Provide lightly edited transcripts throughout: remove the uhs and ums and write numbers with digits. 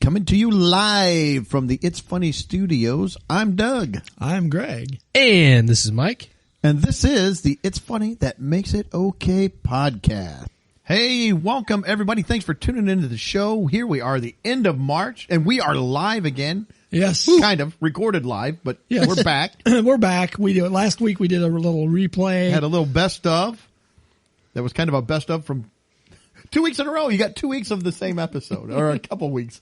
Coming to you live from the It's Funny Studios, I'm Doug. I'm Greg. And this is Mike. And this is the It's Funny That Makes It Okay podcast. Hey, welcome everybody. Thanks for tuning into the show. Here we are, the end of March, and we are live again. Yes. Kind of recorded live, but yes. We're back. We're back. Last week we did a little replay. Had a little best of. That was kind of a best of from 2 weeks in a row. You got 2 weeks of the same episode, or a couple weeks.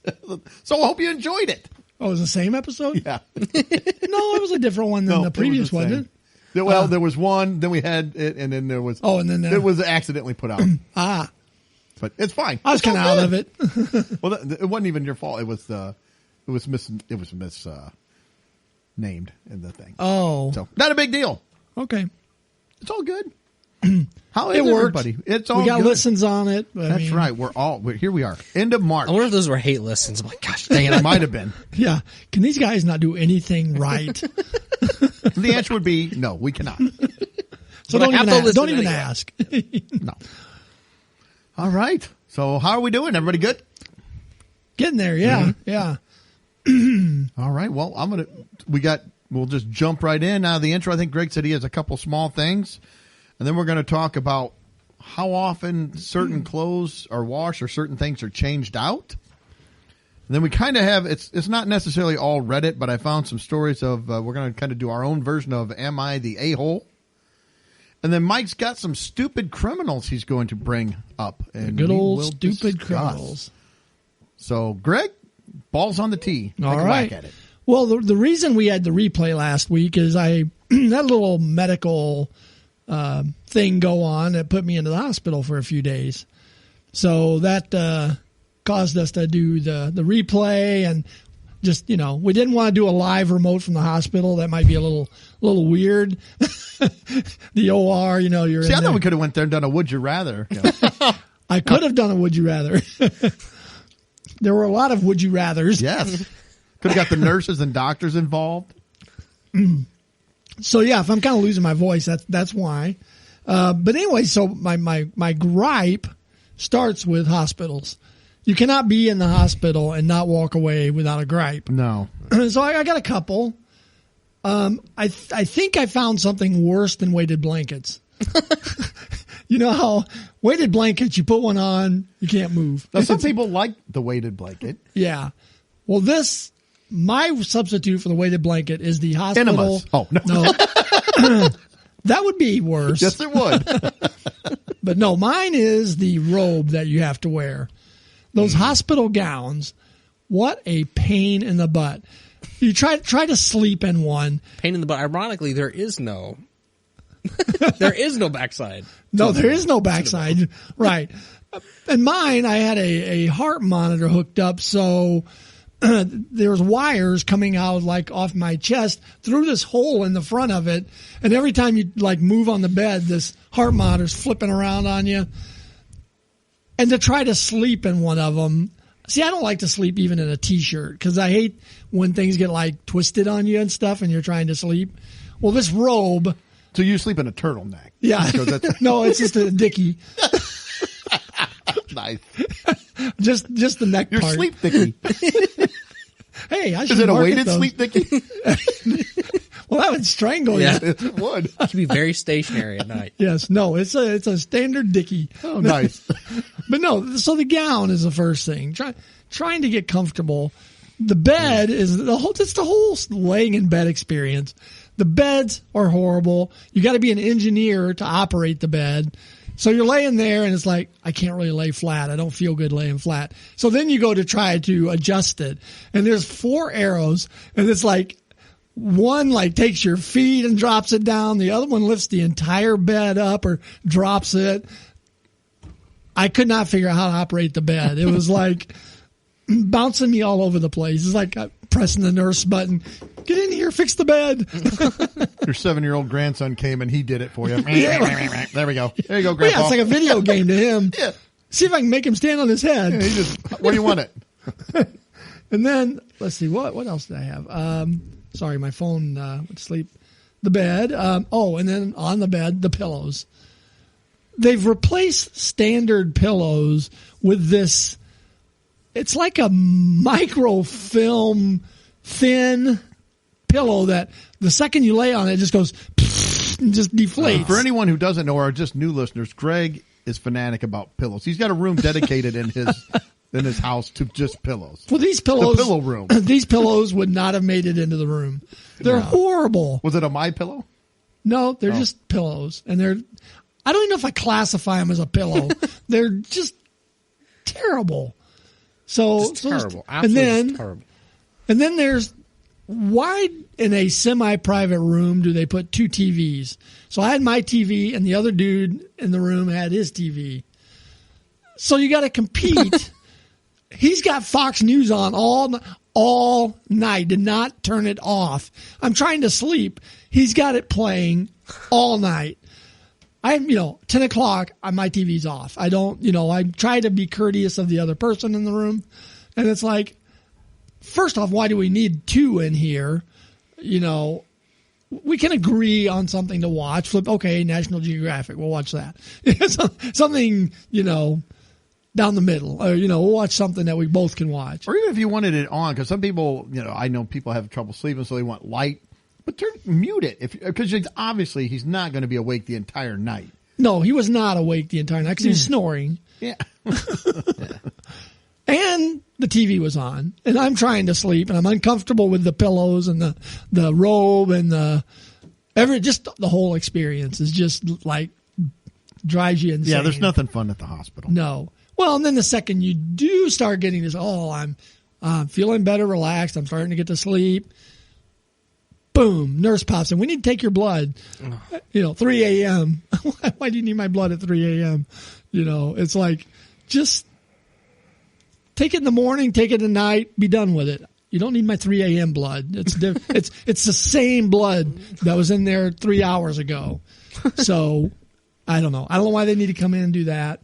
So I hope you enjoyed it. Oh, it was the same episode? Yeah. No, it was a different one than the previous one, didn't it? Well, there was one, then we had it, and then there was... Oh, and then... it was accidentally put out. But it's fine. I was kind of out of it. Well, it wasn't even your fault. It was named in the thing. Oh. So, not a big deal. Okay. It's all good. How is it everybody? It's all We got good. listens on it. That's right. Here we are. End of March. I wonder if those were hate listens. I'm like, gosh, dang it. It might have been. Yeah. Can these guys not do anything right? The answer would be no, we cannot. So But don't even ask. No. All right. So how are we doing? Everybody good? Getting there, yeah. Mm-hmm. Yeah. All right. Well, we'll just jump right in. Now, the intro, I think Greg said he has a couple small things. And then we're going to talk about how often certain clothes are washed or certain things are changed out. And then we kind of have, it's not necessarily all Reddit, but I found some stories of, we're going to kind of do our own version of Am I the A-hole? And then Mike's got some stupid criminals he's going to bring up. And Good old discuss. stupid criminals. So, Greg, ball's on the tee. Take All a right. whack at it. Well, the reason we had the replay last week is I that little medical thing go on that put me into the hospital for a few days. So that caused us to do the replay, and just, we didn't want to do a live remote from the hospital. That might be a little weird. The OR, you're See, in I there. thought we could have went there and done a Would You Rather. I could have done a Would You Rather. There were a lot of Would You Rathers. Yes. Could have got the nurses and doctors involved. So yeah, if I'm kind of losing my voice, that's why. But anyway, so my gripe starts with hospitals. You cannot be in the hospital and not walk away without a gripe. No. So I got a couple. I think I found something worse than weighted blankets. You know how weighted blankets, you put one on, you can't move. Now, some people like the weighted blanket. Yeah. Well, my substitute for the weighted blanket is the hospital. Enemas. Oh, no. That would be worse. Yes, it would. But no, mine is the robe that you have to wear. Those hospital gowns, what a pain in the butt. You try to sleep in one. Pain in the butt. Ironically, there is no backside. No, there is no backside. Right. And mine, I had a heart monitor hooked up, so there's wires coming out like off my chest through this hole in the front of it. And every time you move on the bed, this heart monitor's flipping around on you. And to try to sleep in one of them. See, I don't like to sleep even in a t-shirt because I hate when things get twisted on you and stuff and you're trying to sleep. Well, this robe. So you sleep in a turtleneck. Yeah. No, it's just a dickie. Nice. Just the neck Your part. sleep dickie. Hey, I should Is it a market weighted those. sleep dickie? Well, that would strangle Yeah. you. It would. It should be very stationary at night. Yes. No, it's a standard dickie. Oh, nice. But no, so the gown is the first thing. Trying to get comfortable. The bed is it's the whole laying in bed experience. The beds are horrible. You got to be an engineer to operate the bed. So you're laying there and it's like, I can't really lay flat. I don't feel good laying flat. So then you go to try to adjust it. And there's 4 arrows and it's like one takes your feet and drops it down. The other one lifts the entire bed up or drops it. I could not figure out how to operate the bed. It was like bouncing me all over the place. It's like pressing the nurse button. Get in here, fix the bed. Your 7-year-old grandson came and he did it for you. Yeah. There we go. There you go, Yeah, Grandpa. it's like a video game to him. Yeah. See if I can make him stand on his head. He just, where do you want it? And then let's see what else did I have? Sorry, my phone went to sleep. The bed. And then on the bed, the pillows. They've replaced standard pillows with this. it's like a microfilm thin pillow that the second you lay on it, it just goes and just deflates. For anyone who doesn't know, or just new listeners, Greg is fanatic about pillows. He's got a room dedicated in his house to just pillows. Well, these pillows, the pillow room. These pillows would not have made it into the room. They're horrible. Was it a My Pillow? No, they're just pillows, and I don't even know if I classify them as a pillow. They're just terrible. So terrible. Absolutely terrible. And then there's, why in a semi-private room do they put two TVs? So I had my TV, and the other dude in the room had his TV. So you got to compete. He's got Fox News on all night. Did not turn it off. I'm trying to sleep. He's got it playing all night. 10 o'clock, my TV's off. I don't, I try to be courteous of the other person in the room. And it's like, first off, why do we need two in here? We can agree on something to watch. Okay, National Geographic, we'll watch that. Something, down the middle. Or, we'll watch something that we both can watch. Or even if you wanted it on, because some people, I know people have trouble sleeping, so they want light. But mute it, because obviously he's not going to be awake the entire night. No, he was not awake the entire night because he was snoring. Yeah. And the TV was on, and I'm trying to sleep, and I'm uncomfortable with the pillows and the robe and just the whole experience is just like drives you insane. Yeah, there's nothing fun at the hospital. No. Well, and then the second you do start getting this, I'm feeling better, relaxed, I'm starting to get to sleep. Boom, nurse pops in. We need to take your blood. 3 a.m. Why do you need my blood at 3 a.m.? It's like, just take it in the morning, take it at night, be done with it. You don't need my 3 a.m. blood. It's the same blood that was in there 3 hours ago. So I don't know. I don't know why they need to come in and do that.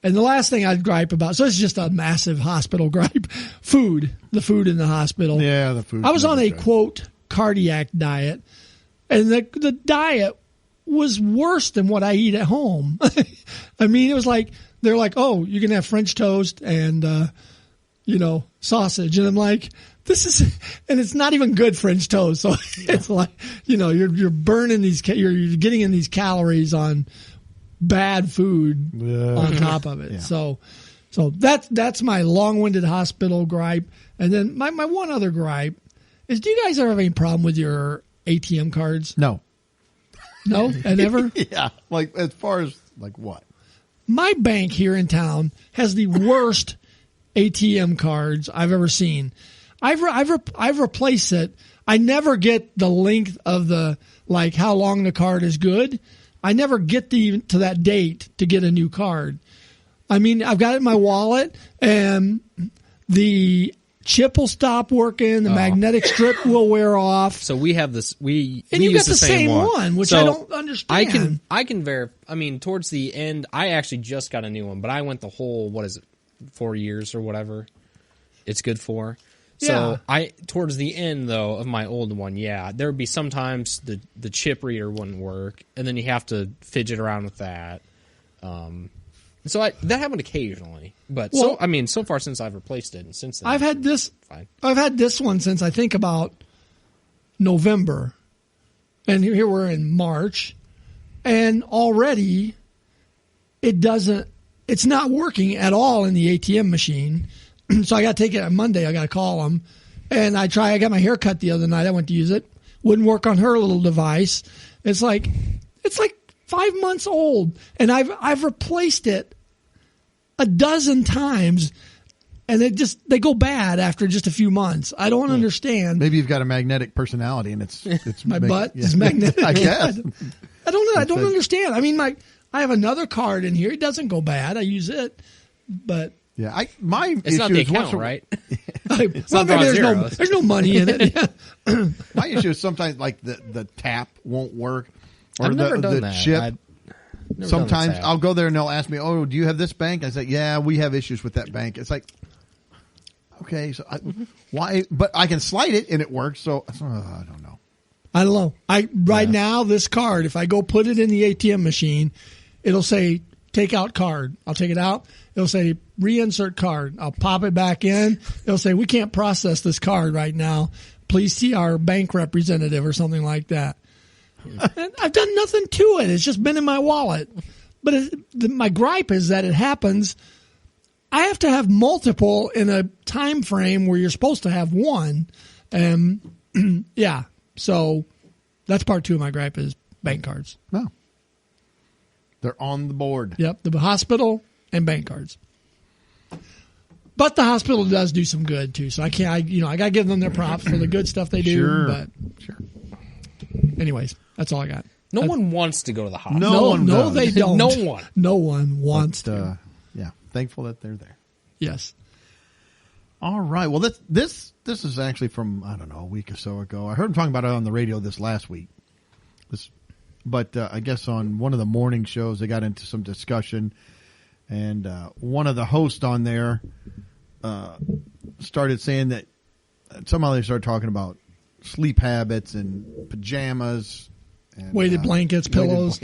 And the last thing I'd gripe about, so it's just a massive hospital gripe, the food in the hospital. Yeah, the food. I was on a, quote, cardiac diet, and the diet was worse than what I eat at home. I mean, it was like, they're like, oh, you can have French toast and, sausage. And I'm like, and it's not even good French toast. So it's like, you're burning you're getting in these calories on bad food on top of it. Yeah. So that's my long-winded hospital gripe. And then my one other gripe is, do you guys ever have any problem with your ATM cards? No. No? And never? Yeah. Like, as far as, like, what? My bank here in town has the worst ATM cards I've ever seen. I've replaced it. I never get the length of how long the card is good. I never get to that date to get a new card. I mean, I've got it in my wallet, and the chip will stop working. The magnetic strip will wear off. So we have this. And you got the same one, which I don't understand. I can verify. I mean, towards the end, I actually just got a new one, but I went the whole 4 years or whatever it's good for. So towards the end though of my old one, there would be sometimes the chip reader wouldn't work, and then you have to fidget around with that. So that happened occasionally, but so far since I've replaced it, and since then I've had this one since I think about November, and here we're in March, and already it's not working at all in the ATM machine. So I got to take it on Monday. I got to call them, and I got my hair cut the other night. I went to use it. Wouldn't work on her little device. It's like 5 months old, and I've replaced it a dozen times, and they go bad after just a few months. I don't understand. Maybe you've got a magnetic personality, and it's my butt is magnetic. I guess. I don't know. I don't understand. I mean, I have another card in here. It doesn't go bad. I use it, but. Yeah, it's not the account, right? There's no money in it. My issue is sometimes like the tap won't work, or I've never done the that. chip. Sometimes I'll go there and they'll ask me, "Oh, do you have this bank?" I say, "Yeah, we have issues with that bank." It's like, okay, so why? But I can slide it and it works. So I don't know. I don't know. Now this card, if I go put it in the ATM machine, it'll say take out card. I'll take it out. It'll say reinsert card. I'll pop it back in. It'll say we can't process this card right now. Please see our bank representative or something like that. And I've done nothing to it. It's just been in my wallet. But my gripe is that it happens. I have to have multiple in a time frame where you're supposed to have one. Yeah. So that's part 2 of my gripe is bank cards. No. They're on the board. Yep. The hospital and bank cards. But the hospital does do some good too. So I got to give them their props for the good stuff they do. Sure. But anyways, that's all I got. No one wants to go to the hospital. No, they don't. No one. No one wants to. Yeah. Thankful that they're there. Yes. All right. Well, this is actually from, I don't know, a week or so ago. I heard him talking about it on the radio this last week. But I guess on one of the morning shows, they got into some discussion. And one of the hosts on there started saying that somehow they started talking about sleep habits and pajamas. And, weighted blankets, pillows.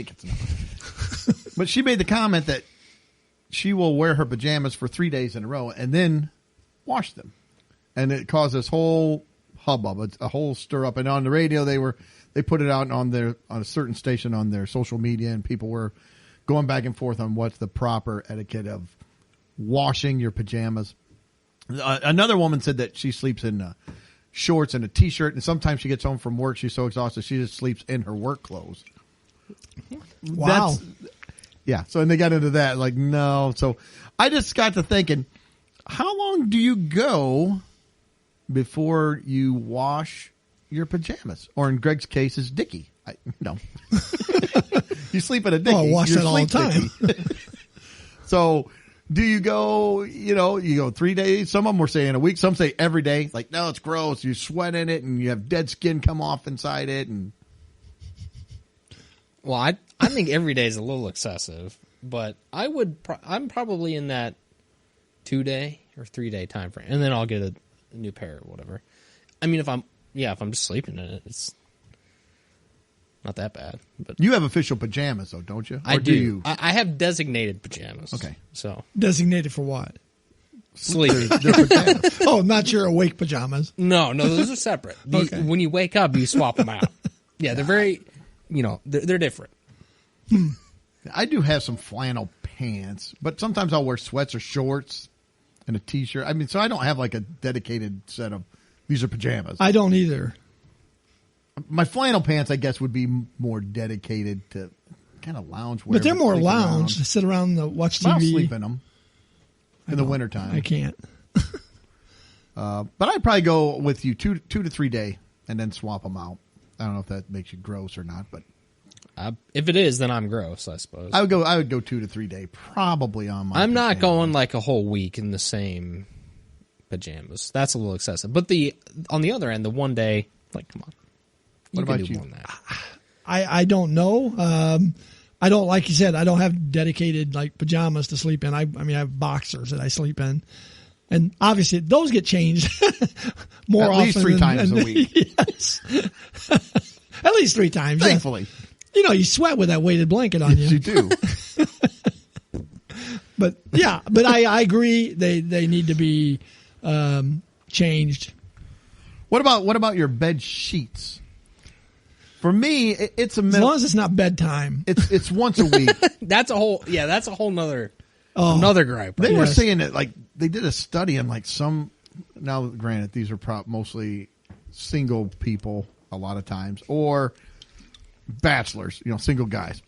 But she made the comment that she will wear her pajamas for 3 days in a row and then wash them. And it caused this whole hubbub, a whole stir up. And on the radio, they put it out on a certain station on their social media, and people were going back and forth on what's the proper etiquette of washing your pajamas. Another woman said that she sleeps in shorts and a T-shirt, and sometimes she gets home from work, she's so exhausted, she just sleeps in her work clothes. Wow. Yeah, so and they got into that, like, no. So I just got to thinking, how long do you go before you wash your pajamas? Or in Greg's case, is Dickie. No. You sleep in a Dickie. Oh, I wash Your that all the sleep time. So do you go, you go 3 days? Some of them were saying a week. Some say every day. Like, no, it's gross. You sweat in it and you have dead skin come off inside it. And Well, I think every day is a little excessive, but I'm probably in that 2 day or 3 day time frame, and then I'll get a new pair or whatever. I mean, if I'm just sleeping in it, it's not that bad. But you have official pajamas, though, don't you? Or I do. You? I have designated pajamas. Okay. So Designated for what? sleeping. They're pajamas. Oh, not your awake pajamas. No, those are separate. Okay. When you wake up, you swap them out. Yeah, they're very, they're different. I do have some flannel pants, but sometimes I'll wear sweats or shorts and a T-shirt. I mean, so I don't have like a dedicated set of, these are pajamas. I don't either. My flannel pants, I guess, would be more dedicated to kind of lounge wear. But they're more sleep lounge. around. Sit around and watch I'll TV. sleep in them in the wintertime. I can't. But I'd probably go with you 2 to 3 day and then swap them out. I don't know if that makes you gross or not, but If it is, then I'm gross, I suppose. I would go 2 to 3 day probably on my I'm not pajamas. going like a whole week in the same pajamas. That's a little excessive. But on the other end, the 1 day, like, come on. What can about do you? more than that. I don't know. I don't, like you said, I don't have dedicated like pajamas to sleep in. I mean, I have boxers that I sleep in. And obviously those get changed more At often. least 3 times a week. Yes. At least 3 times. yes. Thankfully. You sweat with that weighted blanket on Yes, you do. But yeah, but I agree. They need to be changed. What about your bed sheets? For me, it's As long as it's not bedtime. it's once a week. That's a whole nother Oh. another gripe. They were Yes. saying that, like, they did a study on, like, some, now granted, these are mostly single people a lot of times, or bachelors, single guys.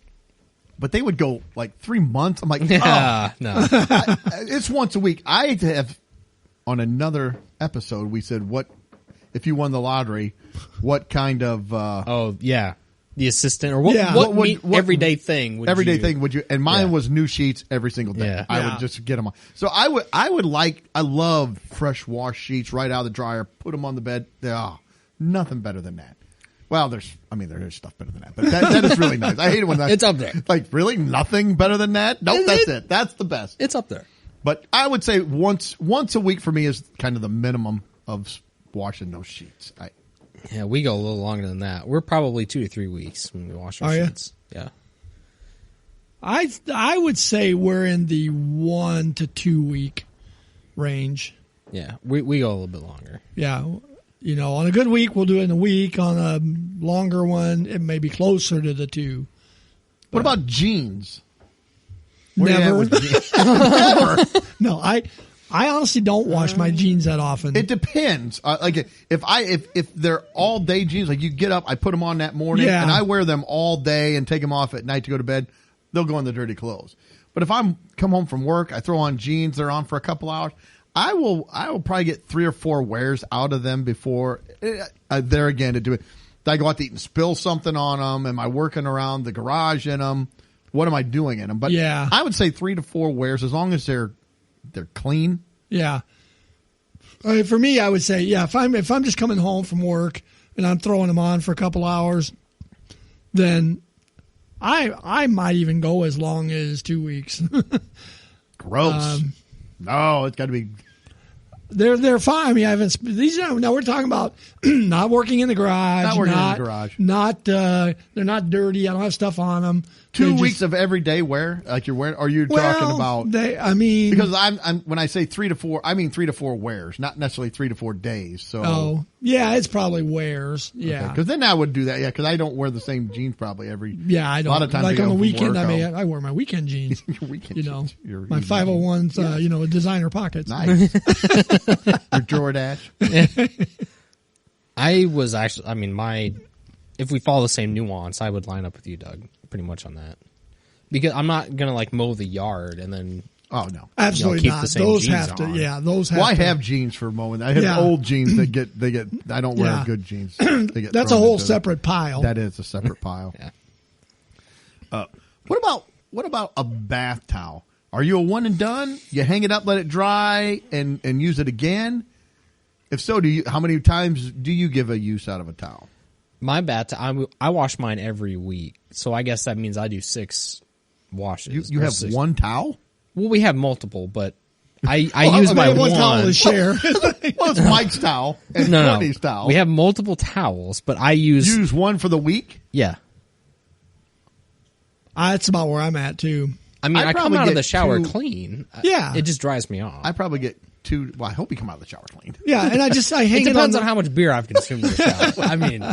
But they would go, like, 3 months. I'm like, Yeah, no. it's once a week. I have, on another episode, we said, what, if you won the lottery, what kind of, Oh, yeah. The assistant or what? Yeah. What What- everyday thing? everyday thing would you? And mine Yeah. was new sheets every single day. Yeah. I Yeah. would just get them on. So I love fresh wash sheets right out of the dryer. Put them on the bed. Nothing better than that. Well, there's stuff better than that, but that is really nice. I hate it when that It's up there. Like, really, nothing better than that? Nope, that's it. That's the best. It's up there. But I would say once a week for me is kind of the minimum of washing those sheets. Yeah, we go a little longer than that. We're probably 2 to 3 weeks when we wash our Are ya? sheets. Yeah. I would say we're in the 1 to 2 week range. Yeah, we go a little bit longer. Yeah. On a good week, we'll do it in a week. On a longer one, it may be closer to the 2. What about jeans? Never. Never. No, I honestly don't wash my jeans that often. It depends. Like if they're all day jeans, like you get up, I put them on that morning, Yeah. and I wear them all day and take them off at night to go to bed. They'll go in the dirty clothes. But if I'm come home from work, I throw on jeans. They're on for a couple hours. I will probably get 3 or 4 wears out of them before there again to do it. Did I go out to eat and spill something on them? Am I working around the garage in them? What am I doing in them? But Yeah. I would say 3 to 4 wears as long as they're clean. Yeah. For me, I would say, yeah, if I'm just coming home from work and I'm throwing them on for a couple hours, then I might even go as long as 2 weeks. Gross. No, it's got to be. They're fine. I mean, I haven't. These are now we're talking about not working in the garage. Not working in the garage. Not they're not dirty. I don't have stuff on them. 2 weeks of everyday wear, like you're wearing. Are you talking about? Because I'm when I say 3 to 4, I mean 3 to 4 wears, not necessarily 3 to 4 days. So yeah, it's probably wears. Yeah, because then I would do that. Yeah, because I don't wear the same jeans probably every. Yeah, I don't. A lot of times, like on the weekend, work, I wear my weekend jeans. Your weekend jeans. My 501s. Designer pockets. Nice. Your Jordache. I was actually. I mean, if we follow the same nuance, I would line up with you, Doug, pretty much on that. Because I'm not gonna mow the yard and then. Oh no, absolutely keep not. the same Those jeans have to. on. Yeah, those have. Well, I to. have jeans for mowing. I have old jeans that get. I don't wear good jeans. They get That's a thrown whole into separate pile. That is a separate pile. Yeah. What about a bath towel? Are you a one and done? You hang it up, let it dry, and use it again? If so, how many times do you give a use out of a towel? My bath, I wash mine every week, so I guess that means I do 6 washes. You have 6. one towel? Well, we have multiple, but I use my one towel to share. Well, it's Mike's towel and Courtney's towel. We have multiple towels, but I use one for the week. Yeah, that's about where I'm at too. I mean, I come probably out of the get shower 2 clean. Yeah. It just dries me off. I probably get 2. Well, I hope you come out of the shower clean. Yeah, and I hang It it depends on how much beer I've consumed in the shower. I mean,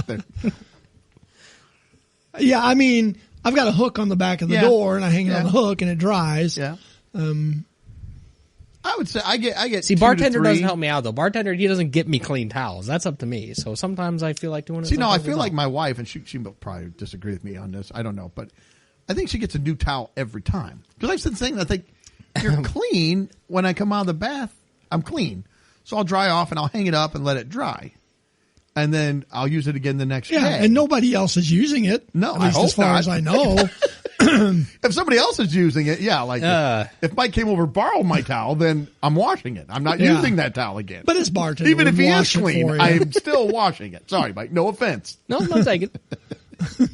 yeah, I mean, I've got a hook on the back of the door, and I hang it on the hook, and it dries. Yeah. I would say I get. See, 2 to bartender 3. doesn't help me out though. Bartender, he doesn't get me clean towels. That's up to me. So sometimes I feel like doing it. See, no, I sometimes feel don't. like my wife, and she will probably disagree with me on this. I don't know, but I think she gets a new towel every time. Because I've been saying, I think you're clean when I come out of the bath. I'm clean, so I'll dry off and I'll hang it up and let it dry, and then I'll use it again the next day. And nobody else is using it. No, at least I hope as far not. as I know. If somebody else is using it, if Mike came over and borrowed my towel, then I'm washing it. I'm not using that towel again. But his bartender, even if he is wash it clean, for you. I'm still washing it. Sorry, Mike. No offense. No, take it.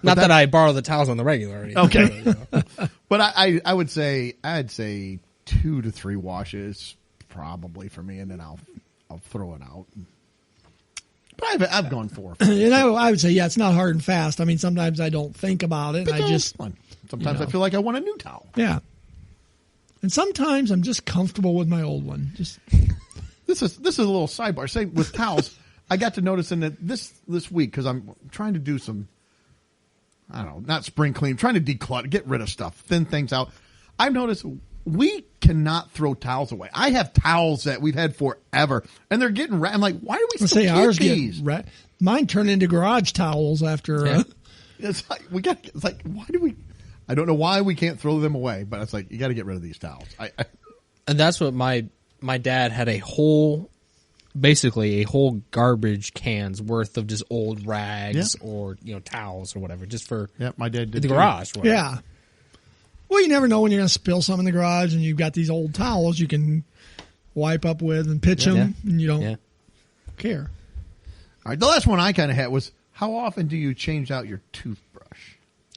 Not that I borrow the towels on the regular. Or anything. Okay. But I would say I'd say 2 to 3 washes probably for me, and then I'll throw it out. But I've gone 4. And I would say, yeah, it's not hard and fast. I mean, sometimes I don't think about it. But I just sometimes I feel like I want a new towel. Yeah. And sometimes I'm just comfortable with my old one. Just This is a little sidebar. Say with towels, I got to notice in this week because I'm trying to do some, I don't know, not spring clean, trying to declutter, get rid of stuff, thin things out. I've noticed we cannot throw towels away. I have towels that we've had forever, and they're getting I'm like, why do we still keep ours these? Mine turn into garage towels after. It's like why do we? I don't know why we can't throw them away, but it's like you got to get rid of these towels. And that's what my dad had basically a whole garbage can's worth of just old rags or towels or whatever, just for my dad did the garage. Yeah. Well, you never know when you're going to spill some in the garage, and you've got these old towels you can wipe up with and pitch them, and you don't care. All right, the last one I kind of had was, how often do you change out your toothbrush?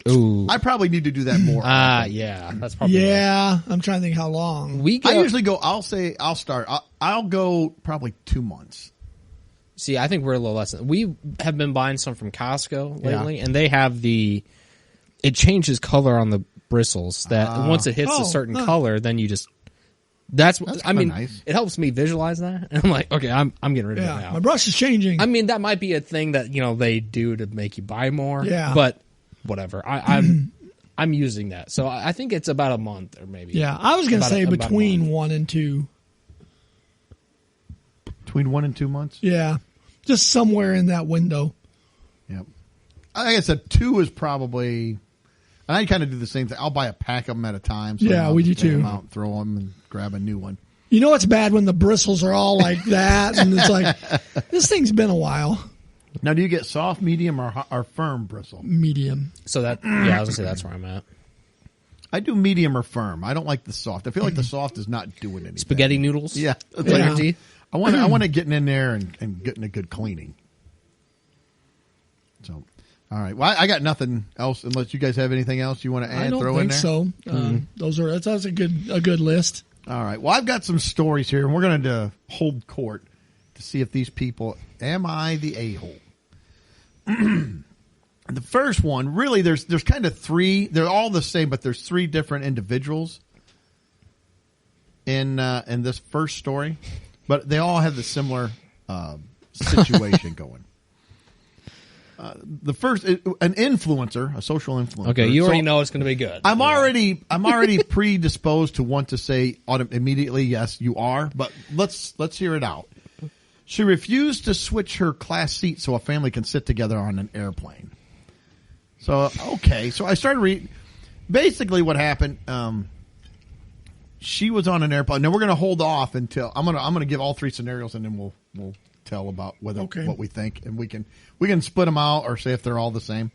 Ooh. I probably need to do that more. Yeah, that's probably I'm trying to think how long. I usually go. I'll go probably 2 months. See, I think we're a little less. We have been buying some from Costco lately, and they have it changes color on bristles that once it hits a certain color, then you just. That's I mean, nice. It helps me visualize that. And I'm like, okay, I'm getting rid of it now. My brush is changing. I mean, that might be a thing that they do to make you buy more. Yeah. But whatever. I'm using that, so I think it's about a month or maybe. Yeah, I was going to say between 1 and 2. Between 1 and 2 months. Yeah, just somewhere in that window. Yep. Like I said, 2 is probably. And I kind of do the same thing. I'll buy a pack of them at a time. So yeah, we do too. Them out, throw them, and grab a new one. You know what's bad when the bristles are all like that, and it's like this thing's been a while. Now, do you get soft, medium, or firm bristle? Medium. So that I was gonna say that's where I'm at. I do medium or firm. I don't like the soft. I feel like the soft is not doing anything. Spaghetti noodles. Yeah, it's Yeah. like Your teeth. I want to get in there and getting a good cleaning. So, all right. Well, I got nothing else unless you guys have anything else you want to add. I don't throw think in there. so. That's a good list. All right. Well, I've got some stories here, and we're going to hold court to see if these people. Am I the a-hole? The first one, really, there's kind of three. They're all the same, but there's three different individuals in this first story, but they all have the similar situation going. The first, an influencer, a social influencer. Okay, you already know it's going to be good. I'm already predisposed to want to say immediately, yes, you are. But let's hear it out. She refused to switch her class seat so a family can sit together on an airplane. So okay, so I started reading. Basically, what happened? She was on an airplane. Now we're going to hold off until I'm going to give all three scenarios, and then we'll tell about what we think, and we can split them out or say if they're all the same.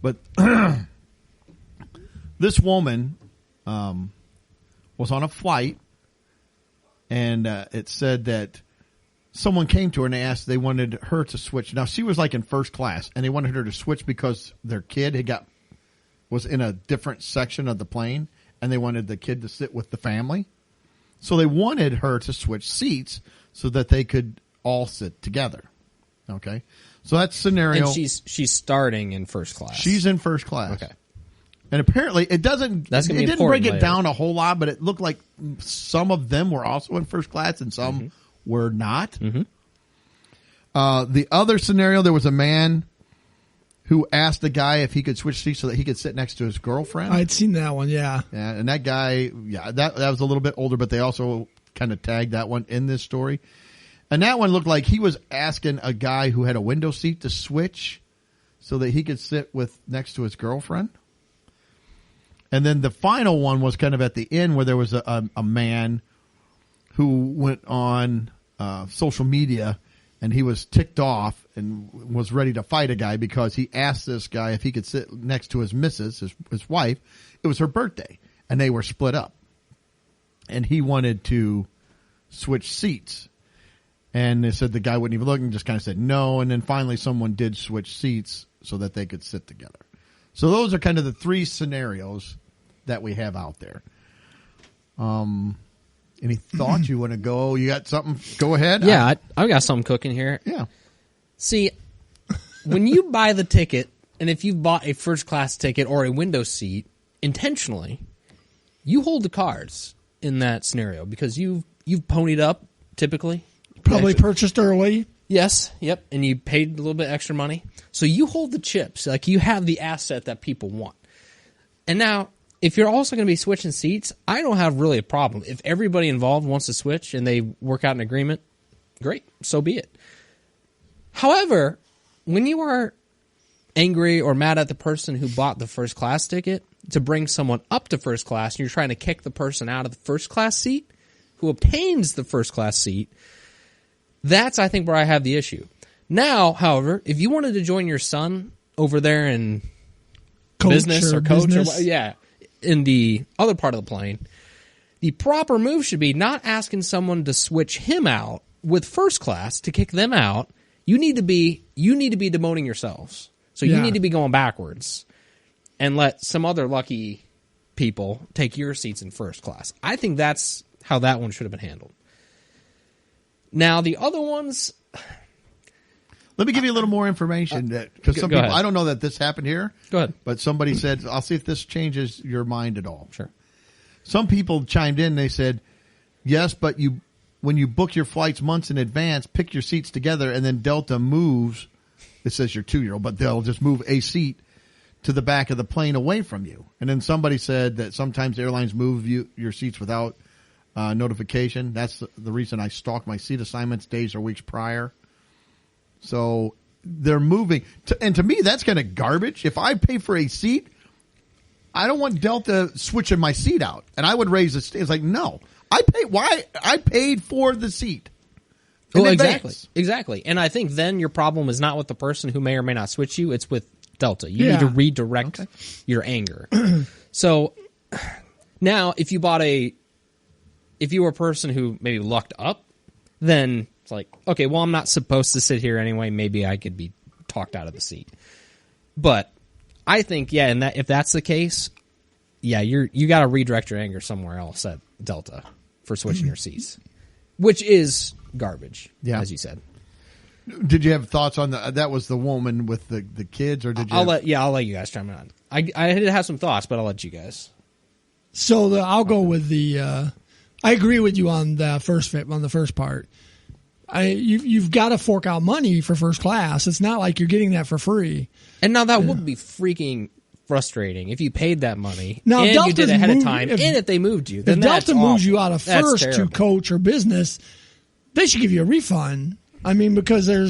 But this woman was on a flight, and it said that someone came to her and they wanted her to switch. Now she was like in first class, and they wanted her to switch because their kid was in a different section of the plane, and they wanted the kid to sit with the family. So they wanted her to switch seats so that they could all sit together. Okay, so that's scenario. And she's starting in first class. She's in first class. Okay. And apparently it doesn't. That's gonna be it didn't break it later. down a whole lot, but it looked like some of them were also in first class and some were not. Mm-hmm. The other scenario, there was a man who asked the guy if he could switch seats so that he could sit next to his girlfriend. I'd seen that one, yeah. Yeah, and that guy, that was a little bit older, but they also kind of tagged that one in this story. And that one looked like he was asking a guy who had a window seat to switch so that he could sit next to his girlfriend. And then the final one was kind of at the end where there was a man who went on social media and he was ticked off and was ready to fight a guy because he asked this guy if he could sit next to his missus, his wife. It was her birthday, and they were split up. And he wanted to switch seats. And they said the guy wouldn't even look and just kind of said no. And then finally someone did switch seats so that they could sit together. So those are kind of the three scenarios that we have out there. Any thoughts you want to go? You got something? Go ahead. Yeah, I've got something cooking here. Yeah. See, when you buy the ticket, and if you've bought a first class ticket or a window seat intentionally, you hold the cards in that scenario because you've ponied up typically. Probably purchased early. Yes, yep, and you paid a little bit extra money. So you hold the chips, like you have the asset that people want. And now, if you're also going to be switching seats, I don't have really a problem. If everybody involved wants to switch and they work out an agreement, great, so be it. However, when you are angry or mad at the person who bought the first class ticket to bring someone up to first class, and you're trying to kick the person out of the first class seat who obtains the first class seat, that's, I think, where I have the issue. Now, however, if you wanted to join your son over there in business or coach, in the other part of the plane, the proper move should be not asking someone to switch him out with first class to kick them out. You need to be demoting yourselves. So you need to be going backwards and let some other lucky people take your seats in first class. I think that's how that one should have been handled. Now, the other ones... Let me give you a little more information because some go people, ahead. I don't know that this happened here. Go ahead. But somebody said, I'll see if this changes your mind at all. Sure. Some people chimed in. They said, yes, but when you book your flights months in advance, pick your seats together, and then Delta moves. It says your 2-year-old, but they'll just move a seat to the back of the plane away from you. And then somebody said that sometimes airlines move your seats without notification. That's the reason I stalk my seat assignments days or weeks prior. So they're moving. And to me, that's kind of garbage. If I pay for a seat, I don't want Delta switching my seat out. And I would raise the It's like, no. I paid for the seat. Well, exactly. And I think then your problem is not with the person who may or may not switch you. It's with Delta. You need to redirect your anger. So now if you were a person who maybe lucked up, then it's like, okay, well, I'm not supposed to sit here anyway. Maybe I could be talked out of the seat. But I think, and if that's the case, you got to redirect your anger somewhere else at Delta for switching your seats, which is garbage, as you said. Did you have thoughts on that was the woman with the kids, or did you? I'll let you guys chime in. I did have some thoughts, but I'll let you guys. So I'll go with the. I agree with you on the first part. You've got to fork out money for first class. It's not like you're getting that for free. And now that would be freaking frustrating if you paid that money now, and Delta's you did it ahead of time, and if they moved you. Then if Delta moves you out of That's first to coach or business, they should give you a refund. I mean, because you're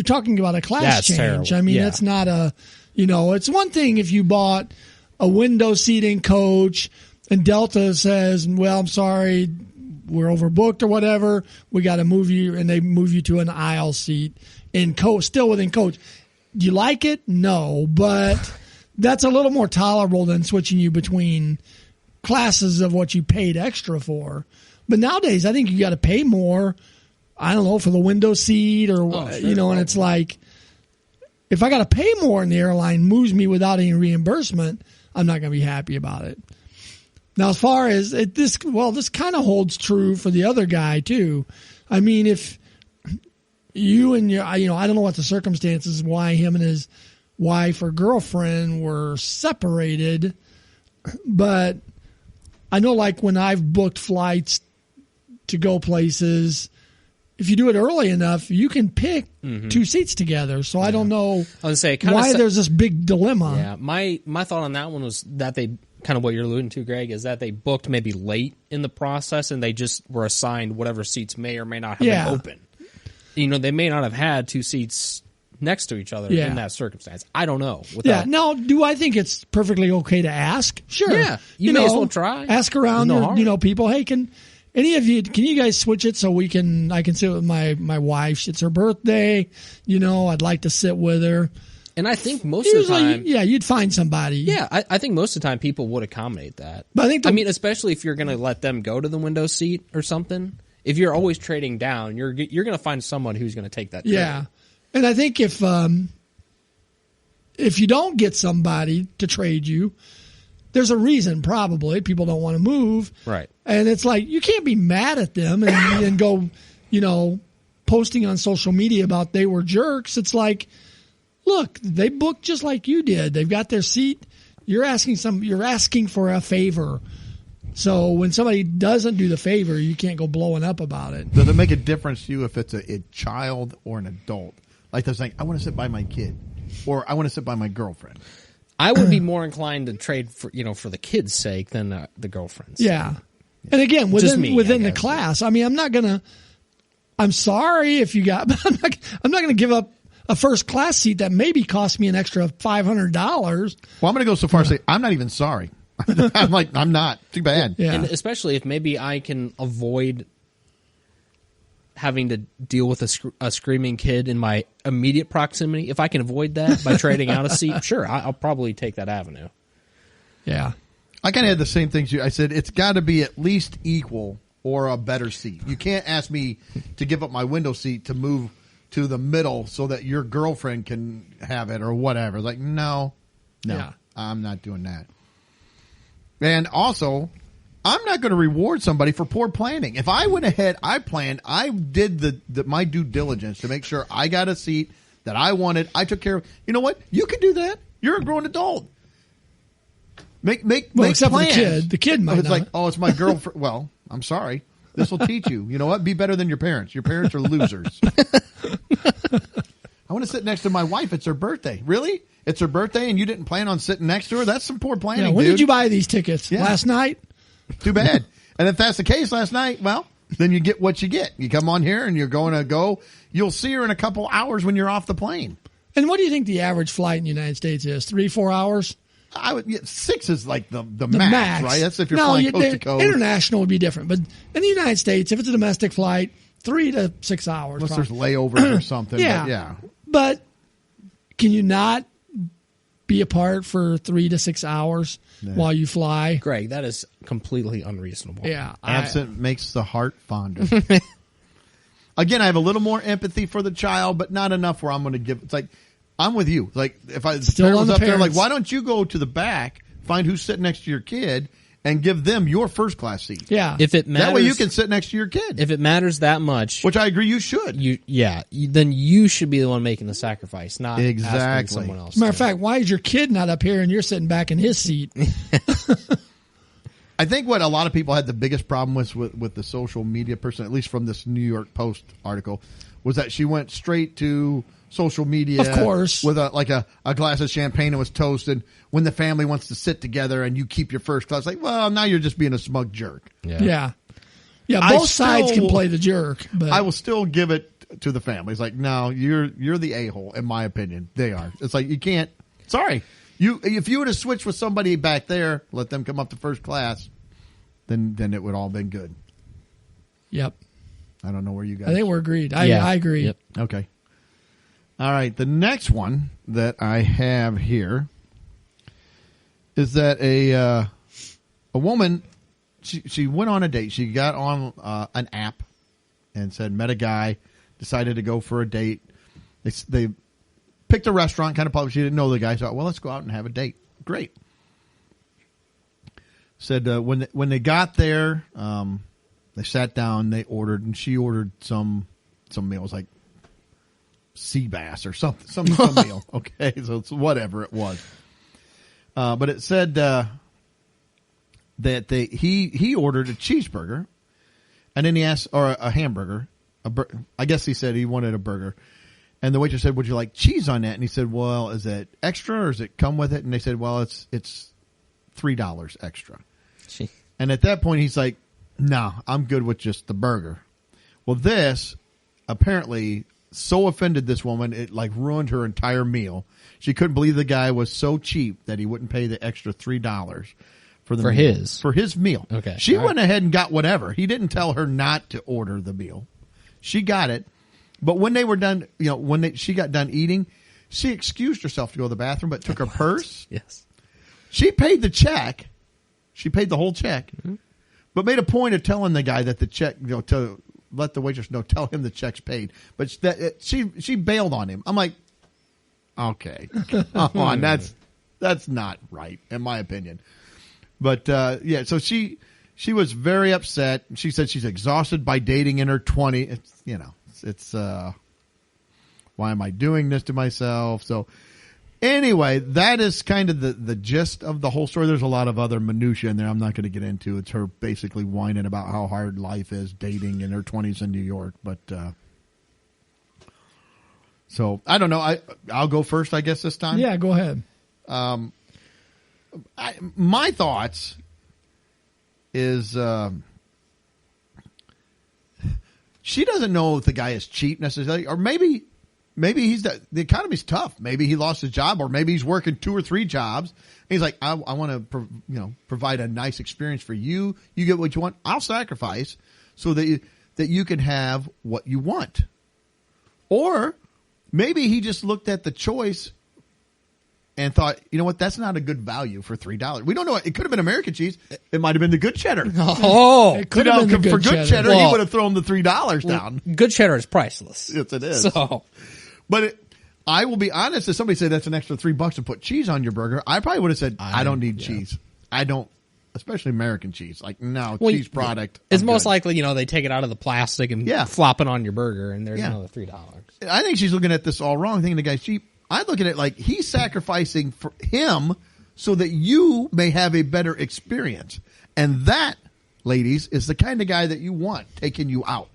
talking about a class change. Terrible. I mean, that's not it's one thing if you bought a window seat in coach and Delta says, well, I'm sorry, we're overbooked or whatever. We got to move you, and they move you to an aisle seat in coach, still within coach. Do you like it? No, but that's a little more tolerable than switching you between classes of what you paid extra for. But nowadays, I think you got to pay more. I don't know, for the window seat or and it's like, if I got to pay more and the airline moves me without any reimbursement, I'm not going to be happy about it. Now, as far as this kind of holds true for the other guy too. I mean, if you and I don't know what the circumstances, why him and his wife or girlfriend were separated, but I know like when I've booked flights to go places, if you do it early enough, you can pick two seats together. So I don't know why there's this big dilemma. Yeah, my thought on that one was that they kind of what you're alluding to, Greg, is that they booked maybe late in the process and they just were assigned whatever seats may or may not have been open. They may not have had two seats next to each other in that circumstance. I don't know. Now, do I think it's perfectly okay to ask? Sure. Yeah, you may as well try. Ask around, people. Hey, can you guys switch it so I can sit with my wife? It's her birthday. I'd like to sit with her. And I think most of the time, you'd find somebody. Yeah, I think most of the time people would accommodate that. But I especially if you're going to let them go to the window seat or something. If you're always trading down, you're going to find someone who's going to take that trade. Yeah, and I think if you don't get somebody to trade you, there's a reason. Probably people don't want to move. Right. And it's like you can't be mad at them and go, posting on social media about they were jerks. It's like, look, they booked just like you did. They've got their seat. You're asking for a favor. So when somebody doesn't do the favor, you can't go blowing up about it. Does it make a difference to you if it's a child or an adult? Like they're saying, I want to sit by my kid, or I want to sit by my girlfriend. I would be more inclined to trade for the kid's sake than the girlfriend's. Yeah. And again, within the class, I mean, I'm sorry if you got, I'm not going to give up a first class seat that maybe cost me an extra $500. Well, I'm going to go so far as to say I'm not even sorry. I'm not. Too bad. Yeah. And especially if maybe I can avoid having to deal with a screaming kid in my immediate proximity. If I can avoid that by trading out a seat, sure, I'll probably take that avenue. Yeah. I kind of had the same things. I said it's got to be at least equal or a better seat. You can't ask me to give up my window seat to move to the middle so that your girlfriend can have it or whatever. Like, no, Yeah. I'm not doing that. And also, I'm not going to reward somebody for poor planning. If I went ahead, I planned, I did my due diligence to make sure I got a seat that I wanted. I took care of. You know what? You can do that. You're a grown adult. Make except plans. for the kid. The kid might It's not. like, oh, it's my girlfriend. Well, I'm sorry. This will teach you. You know what? Be better than your parents. Your parents are losers. I want to sit next to my wife. It's her birthday. Really? It's her birthday and you didn't plan on sitting next to her? That's some poor planning, when dude. did you buy these tickets? Yeah. Last night? Too bad. And if that's the case last night, well, then you get what you get. You come on here and you're going to go. You'll see her in a couple hours when you're off the plane. And what do you think the average flight in the United States is? 3-4 hours? I would 6 is like the The max, right? That's if you're flying coast to coast. International would be different. But in the United States, if it's a domestic flight, 3 to 6 hours. Unless probably. there's layovers or something. Yeah. But yeah. But can you not be apart for 3 to 6 hours while you fly? Greg, that is completely unreasonable. Yeah. Absent makes the heart fonder. Again, I have a little more empathy for the child, but not enough where I'm going to give. It's like, I'm with you. Like, if I Still parent on was the up there, like, parents. why don't you go to the back, find who's sitting next to your kid, and give them your first class seat? Yeah. If it matters, That way you can sit next to your kid. if it matters that much, Which I agree you should. then you should be the one making the sacrifice, not asking Exactly. someone else. Matter of to. fact, why is your kid not up here and you're sitting back in his seat? I think what a lot of people had the biggest problem with the social media person, at least from this New York Post article, was that she went straight to social media, Of course, with a glass of champagne and was toasted when the family wants to sit together and you keep your first class. Like, well, now you're just being a smug jerk. Yeah. I Both sides still- can play the jerk, but I will still give it to the family. It's like, no, you're the a-hole, in my opinion. They are. It's like, you can't. Sorry. If you would have switched with somebody back there, let them come up to first class, then it would all been good. Yep. I don't know where you guys. I think we're agreed. Yeah. I agree. Yep. Okay. All right. The next one that I have here is that a woman, she went on a date. She got on an app and said, met a guy, decided to go for a date. They picked a restaurant, kind of public. She didn't know the guy. So, well, let's go out and have a date. Great. Said when they got there, they sat down, they ordered, and she ordered some meals like sea bass or something, some meal. Okay, so it's whatever it was. But it said that he ordered a cheeseburger, and then he asked, or a hamburger. I guess he said he wanted a burger. And the waitress said, "Would you like cheese on that?" And he said, "Well, is it extra or does it come with it?" And they said, "Well, it's $3 extra." Gee. And at that point, he's like, "No, I'm good with just the burger." Well, this apparently so offended this woman, it like ruined her entire meal. She couldn't believe the guy was so cheap that he wouldn't pay the extra $3 for the meal. For his meal. Okay. She All went ahead and got whatever. He didn't tell her not to order the meal. She got it. But when they were done, she got done eating, she excused herself to go to the bathroom, but took her purse. Yes. She paid the check. She paid the whole check, but made a point of telling the guy that the check, to let the waitress know, tell him the check's paid. But she bailed on him. I'm like, okay, come on, that's not right, in my opinion. But yeah, so she was very upset. She said she's exhausted by dating in her 20s. It's why am I doing this to myself? So anyway, that is kind of the gist of the whole story. There's a lot of other minutia in there I'm not going to get into. It's her basically whining about how hard life is dating in her 20s in New York. But so I don't know. I'll go first, I guess, this time. Yeah, go ahead. My thoughts is she doesn't know if the guy is cheap necessarily, or maybe the economy's tough. Maybe he lost his job, or maybe he's working 2 or 3 jobs. And he's like, I want to provide a nice experience for you. You get what you want. I'll sacrifice so that you can have what you want. Or maybe he just looked at the choice and thought, you know what, that's not a good value for $3. We don't know. It could have been American cheese. It might have been the good cheddar. Oh, It could have been the for good good cheddar, Well, he would have thrown the $3 down. good cheddar is priceless. Yes, it is. So But I will be honest. If somebody said that's an extra $3 to put cheese on your burger, I probably would have said, I don't need cheese. I don't especially American cheese. Like, no, Well, cheese product. It's I'm most good. likely, they take it out of the plastic and Yeah. flop it on your burger, and there's Yeah. another $3. I think she's looking at this all wrong, thinking the guy's cheap. I look at it like he's sacrificing for him so that you may have a better experience. And that, ladies, is the kind of guy that you want taking you out.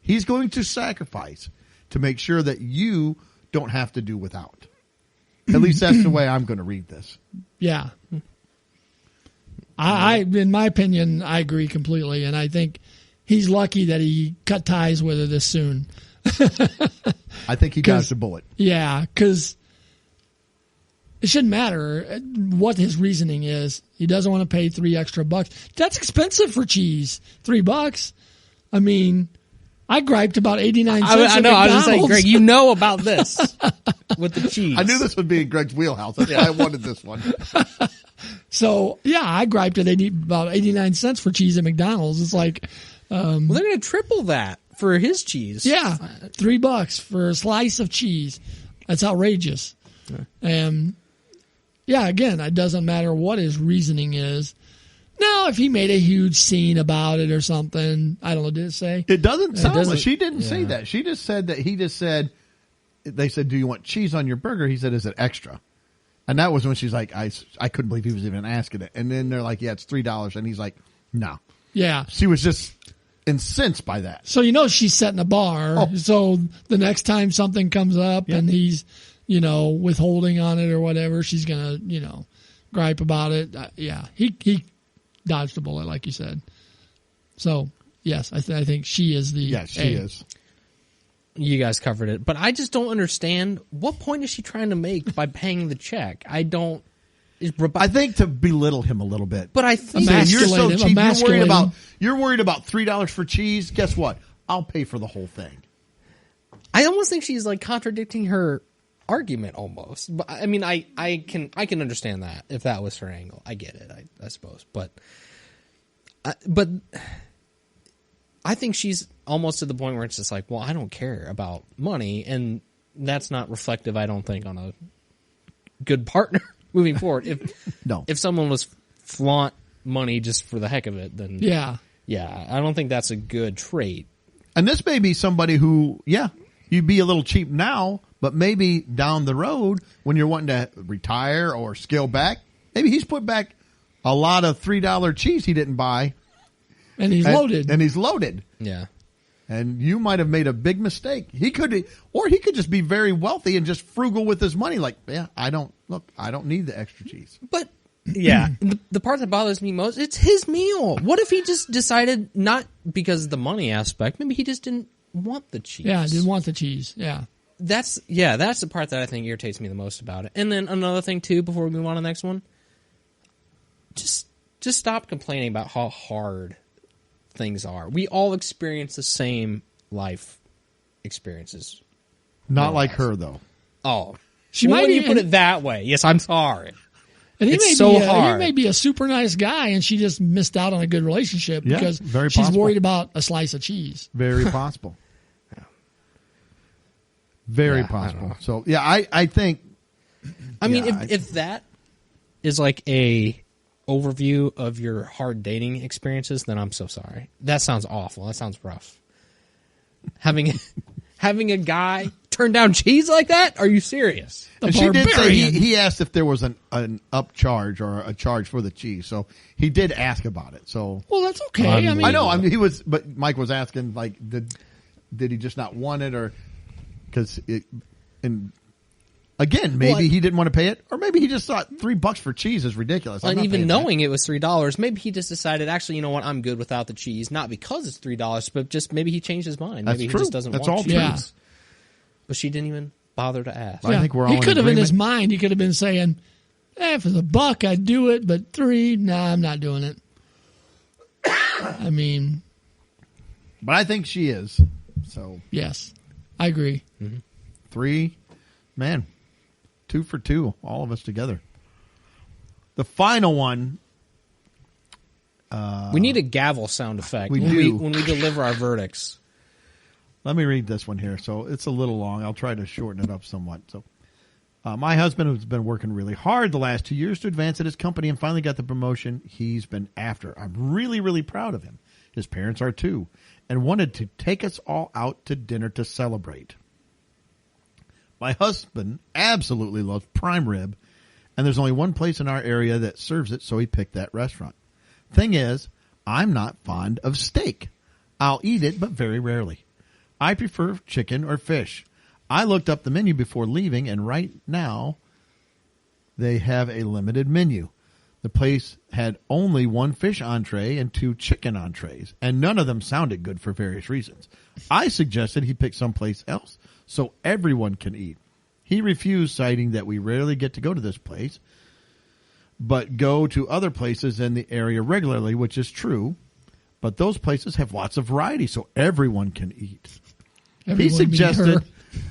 He's going to sacrifice to make sure that you don't have to do without. At least that's the way I'm going to read this. Yeah. I, in my opinion, I agree completely, and I think he's lucky that he cut ties with her this soon. I think he dodged a bullet. Yeah, because it shouldn't matter what his reasoning is. He doesn't want to pay $3 extra. That's expensive for cheese. $3. I mean, I griped about 89 cents. I know. I was just saying, McDonald's. Greg, you know about this with the cheese. I knew this would be in Greg's wheelhouse. That's why I wanted this one. So yeah, I griped at about 89 cents for cheese at McDonald's. It's like, Well, they're going to triple that for his cheese. yeah, $3 for a slice of cheese. That's outrageous. And yeah, again, it doesn't matter what his reasoning is. Now, if he made a huge scene about it or something, I don't know. Did it say? It doesn't sound doesn't- like she didn't say yeah. that. She just said that he just said, they said, do you want cheese on your burger? He said, is it extra? And that was when she's like, I couldn't believe he was even asking it. And then they're like, yeah, it's $3. And he's like, no. Yeah. She was just incensed by that. So she's setting a bar. Oh. So the next time something comes up and he's, withholding on it or whatever, she's gonna, gripe about it. Yeah, he dodged the bullet, like you said. So yes, I think she is the. Yes, she is. You guys covered it, but I just don't understand what point is she trying to make by paying the check. I don't. I think to belittle him a little bit. But I think Saying, you're so Emasculate him, cheap. emasculate him. You're worried about $3 for cheese. Guess what? I'll pay for the whole thing. I almost think she's like contradicting her argument almost. But I mean, I can understand that if that was her angle. I get it, I suppose. But I think she's almost to the point where it's just like, well, I don't care about money, and that's not reflective, I don't think, on a good partner moving forward. If someone was flaunt money just for the heck of it, then Yeah. I don't think that's a good trait. And this may be somebody who, you'd be a little cheap now, but maybe down the road when you're wanting to retire or scale back, maybe he's put back a lot of $3 cheese he didn't buy. And he's loaded. And he's loaded. Yeah. And you might have made a big mistake. He could just be very wealthy and just frugal with his money. Like, I don't need the extra cheese. But yeah, the part that bothers me most, it's his meal. What if he just decided, not because of the money aspect, maybe he just didn't want the cheese. Yeah, didn't want the cheese. Yeah. That's the part that I think irritates me the most about it. And then another thing too, before we move on to the next one, just stop complaining about how hard things are. We all experience the same life experiences. Not like her though. Oh, She well, might when you be- put it that way, yes, I'm sorry. And It's may so be hard. He may be a super nice guy, and she just missed out on a good relationship Yeah, because very she's possible. worried about a slice of cheese. Very possible. Very Yeah, I don't possible. know. So I think I mean, Yeah, if that is like a overview of your hard dating experiences, then I'm so sorry. That sounds awful. That sounds rough. Having a guy turn down cheese like that? Are you serious? The and she did say barbarian. he asked if there was an upcharge or a charge for the cheese. So he did ask about it. So Well, that's okay. I mean, I know. But Mike was asking, like, did he just not want it, or because it? And again, maybe Well, he didn't want to pay it, or maybe he just thought $3 for cheese is ridiculous. I'm And not even paying that. knowing it was $3, maybe he just decided, actually, you know what? I'm good without the cheese. Not because it's $3, but just maybe he changed his mind. That's Maybe true. he just doesn't That's want all cheese. true. Yeah. But she didn't even bother to ask. I think we're all he in could have in his agreement. mind. He could have been saying, if it's $1, I'd do it, but $3, nah, I'm not doing it. I mean, But I think she is. So yes, I agree. 3, man, 2 for 2, all of us together. The final one. We need a gavel sound effect We when do. when we deliver our verdicts. Let me read this one here. So it's a little long. I'll try to shorten it up somewhat. So My husband has been working really hard the last 2 years to advance at his company and finally got the promotion he's been after. I'm really, really proud of him. His parents are too, and wanted to take us all out to dinner to celebrate. My husband absolutely loves prime rib, and there's only one place in our area that serves it, so he picked that restaurant. Thing is, I'm not fond of steak. I'll eat it, but very rarely. I prefer chicken or fish. I looked up the menu before leaving, and right now they have a limited menu. The place had only one fish entree and 2 chicken entrees, and none of them sounded good for various reasons. I suggested he pick someplace else so everyone can eat. He refused, citing that we rarely get to go to this place, but go to other places in the area regularly, which is true. But those places have lots of variety, so everyone can eat. He suggested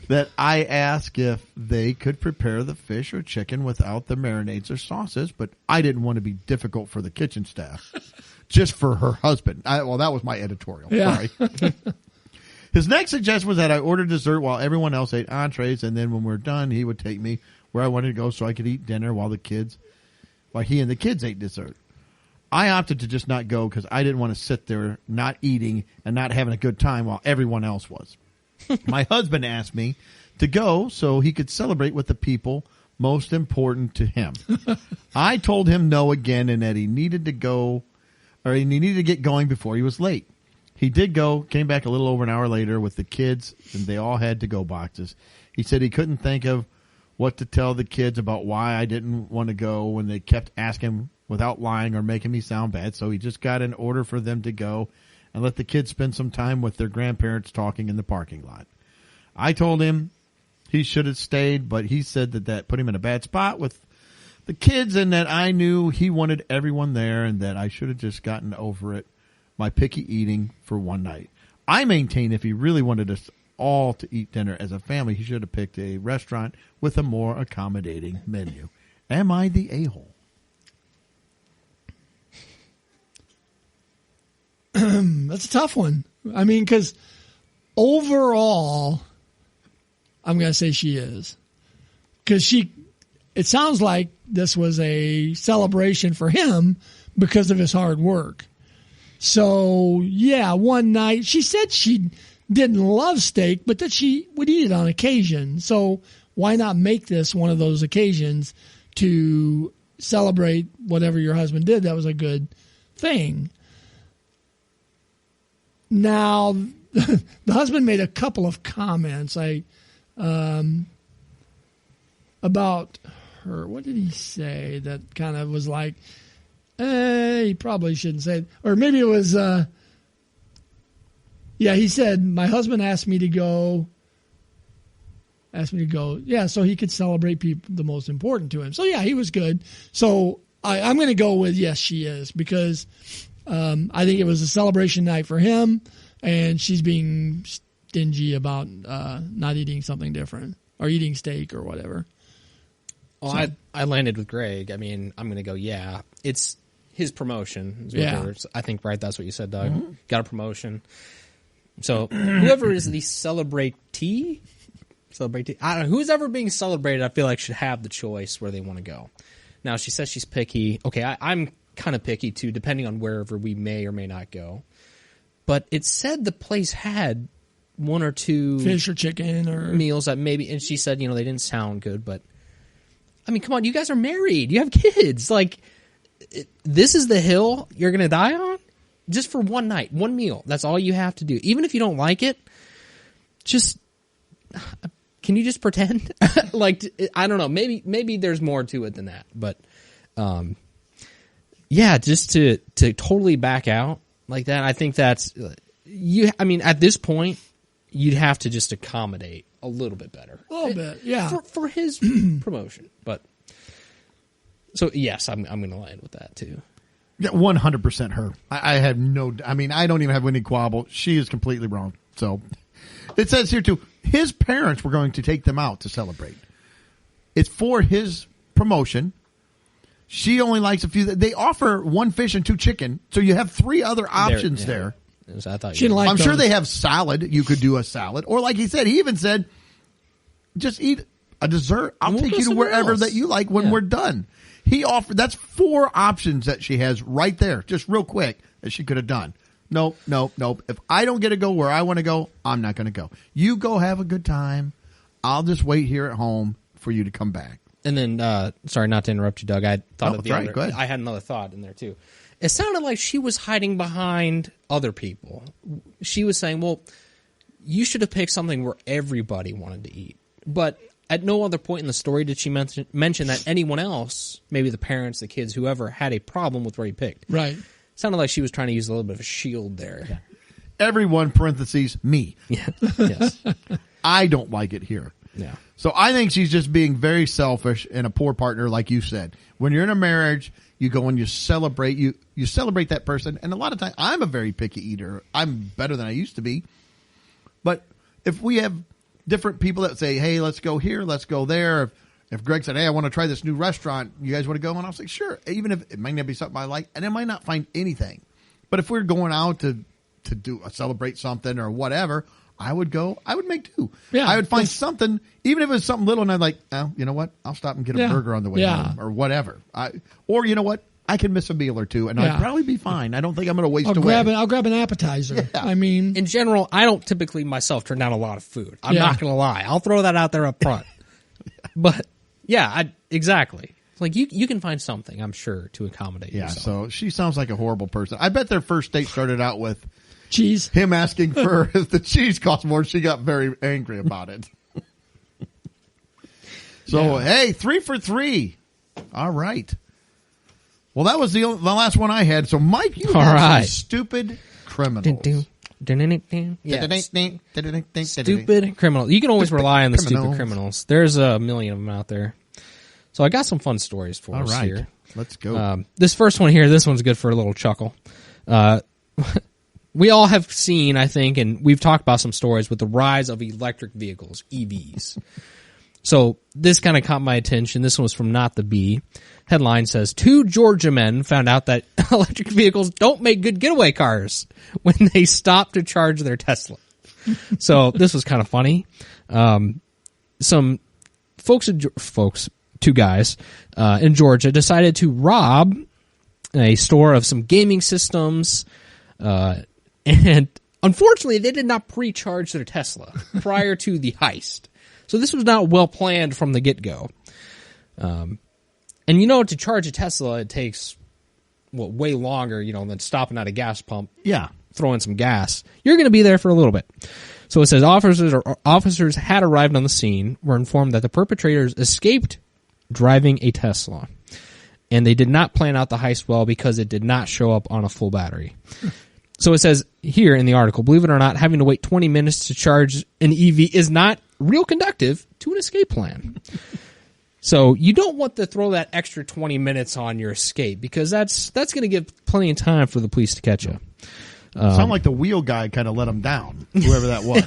that I ask if they could prepare the fish or chicken without the marinades or sauces, but I didn't want to be difficult for the kitchen staff, just for her husband. Well, that was my editorial. Yeah. Sorry. His next suggestion was that I order dessert while everyone else ate entrees, and then when we're done, he would take me where I wanted to go so I could eat dinner while he and the kids ate dessert. I opted to just not go because I didn't want to sit there not eating and not having a good time while everyone else was. My husband asked me to go so he could celebrate with the people most important to him. I told him no again and that he needed to go, or he needed to get going before he was late. He did go, came back a little over an hour later with the kids, and they all had to-go boxes. He said he couldn't think of what to tell the kids about why I didn't want to go when they kept asking without lying or making me sound bad, so he just got an order for them to go and let the kids spend some time with their grandparents talking in the parking lot. I told him he should have stayed, but he said that put him in a bad spot with the kids and that I knew he wanted everyone there and that I should have just gotten over it, my picky eating for one night. I maintain if he really wanted us all to eat dinner as a family, he should have picked a restaurant with a more accommodating menu. Am I the a-hole? That's a tough one. I mean, because overall, I'm going to say she is. Because it sounds like this was a celebration for him because of his hard work. So, yeah, one night, she said she didn't love steak, but that she would eat it on occasion. So why not make this one of those occasions to celebrate whatever your husband did? That was a good thing. Now, the husband made a couple of comments about her. What did he say that kind of was like, he probably shouldn't say it. Or maybe it was, he said, my husband asked me to go, so he could celebrate people the most important to him. So, yeah, he was good. So I'm going to go with yes, she is, because I think it was a celebration night for him, and she's being stingy about not eating something different or eating steak or whatever. Well, so, I landed with Greg. I mean, I'm going to go, yeah. It's his promotion. I think, right, that's what you said, Doug. Mm-hmm. Got a promotion. So whoever is the celebratee, I don't know, who's ever being celebrated, I feel like should have the choice where they want to go. Now, she says she's picky. Okay, I'm kind of picky too, depending on wherever we may or may not go. But it said the place had one or two fish or chicken or meals that maybe, and she said, they didn't sound good, but I mean, come on, you guys are married, you have kids, like this is the hill you're going to die on just for one night, one meal. That's all you have to do. Even if you don't like it, just can you just pretend? Like, I don't know, maybe there's more to it than that, but yeah, just to totally back out like that, I think that's I mean, at this point, you'd have to just accommodate a little bit better. A little bit, yeah. For his promotion. But so yes, I'm going to land with that too. Yeah, 100% her. I have I don't even have any quabble. She is completely wrong. So it says here too, his parents were going to take them out to celebrate. It's for his promotion. She only likes a few. They offer one fish and 2 chicken, so you have 3 other options there. I thought I'm sure they have salad. You could do a salad, or like he said, he even said, just eat a dessert. I'll We'll take go you to somewhere wherever else. that you like when Yeah. we're done. He offered, that's 4 options that she has right there, just real quick, that she could have done. Nope. If I don't get to go where I want to go, I'm not going to go. You go have a good time. I'll just wait here at home for you to come back. And then, sorry, not to interrupt you, Doug. I thought Oh, of the that's right. other. Go ahead. I had another thought in there too. It sounded like she was hiding behind other people. She was saying, "Well, you should have picked something where everybody wanted to eat." But at no other point in the story did she mention that anyone else, maybe the parents, the kids, whoever, had a problem with what he picked. Right. Sounded like she was trying to use a little bit of a shield there. Everyone, parentheses, me. Yeah. Yes. I don't like it here. Yeah. So I think she's just being very selfish and a poor partner, like you said. When you're in a marriage, you go and you celebrate that person. And a lot of times, I'm a very picky eater. I'm better than I used to be. But if we have different people that say, hey, let's go here, let's go there. If Greg said, hey, I want to try this new restaurant, you guys want to go? And I was like, sure. Even if it might not be something I like, and I might not find anything. But if we're going out to celebrate something or whatever, I would go. I would make do. Yeah. I would find something, even if it was something little, and I'd like, oh, you know what? I'll stop and get a Yeah. burger on the way Yeah. home or whatever. Or you know what? I can miss a meal or two, and Yeah. I'd probably be fine. I don't think I'm going to waste I'll away. grab an appetizer. Yeah. I mean, In general, I don't typically myself turn down a lot of food. I'm Yeah. not going to lie. I'll throw that out there up front. But yeah, exactly. It's like you can find something, I'm sure, to accommodate Yeah, yourself. so she sounds like a horrible person. I bet their first date started out with cheese. him asking for if the cheese cost more. She got very angry about it. So, hey, 3 for 3. All right. Well, that was the last one I had. So, Mike, you All have right. some stupid criminals. Yes. Stupid criminals. You can always rely on the stupid Criminals. criminals. There's a million of them out there. So I got some fun stories for All us right. here. Let's go. This first one here, this one's good for a little chuckle. We all have seen, I think, and we've talked about some stories with the rise of electric vehicles, EVs. So this kind of caught my attention. This one was from Not the Bee. Headline says, 2 Georgia men found out that electric vehicles don't make good getaway cars when they stop to charge their Tesla. So this was kind of funny. Some folks, 2 guys in Georgia decided to rob a store of some gaming systems, and unfortunately they did not pre-charge their Tesla prior to the heist. So this was not well planned from the get-go. And to charge a Tesla, it takes way longer, than stopping at a gas pump, yeah. throwing some gas. You're going to be there for a little bit. So it says officers had arrived on the scene, were informed that the perpetrators escaped driving a Tesla. And they did not plan out the heist well because it did not show up on a full battery. So it says here in the article, believe it or not, having to wait 20 minutes to charge an EV is not real conductive to an escape plan. So you don't want to throw that extra 20 minutes on your escape because that's going to give plenty of time for the police to catch you. Sound like the wheel guy kind of let him down, whoever that was.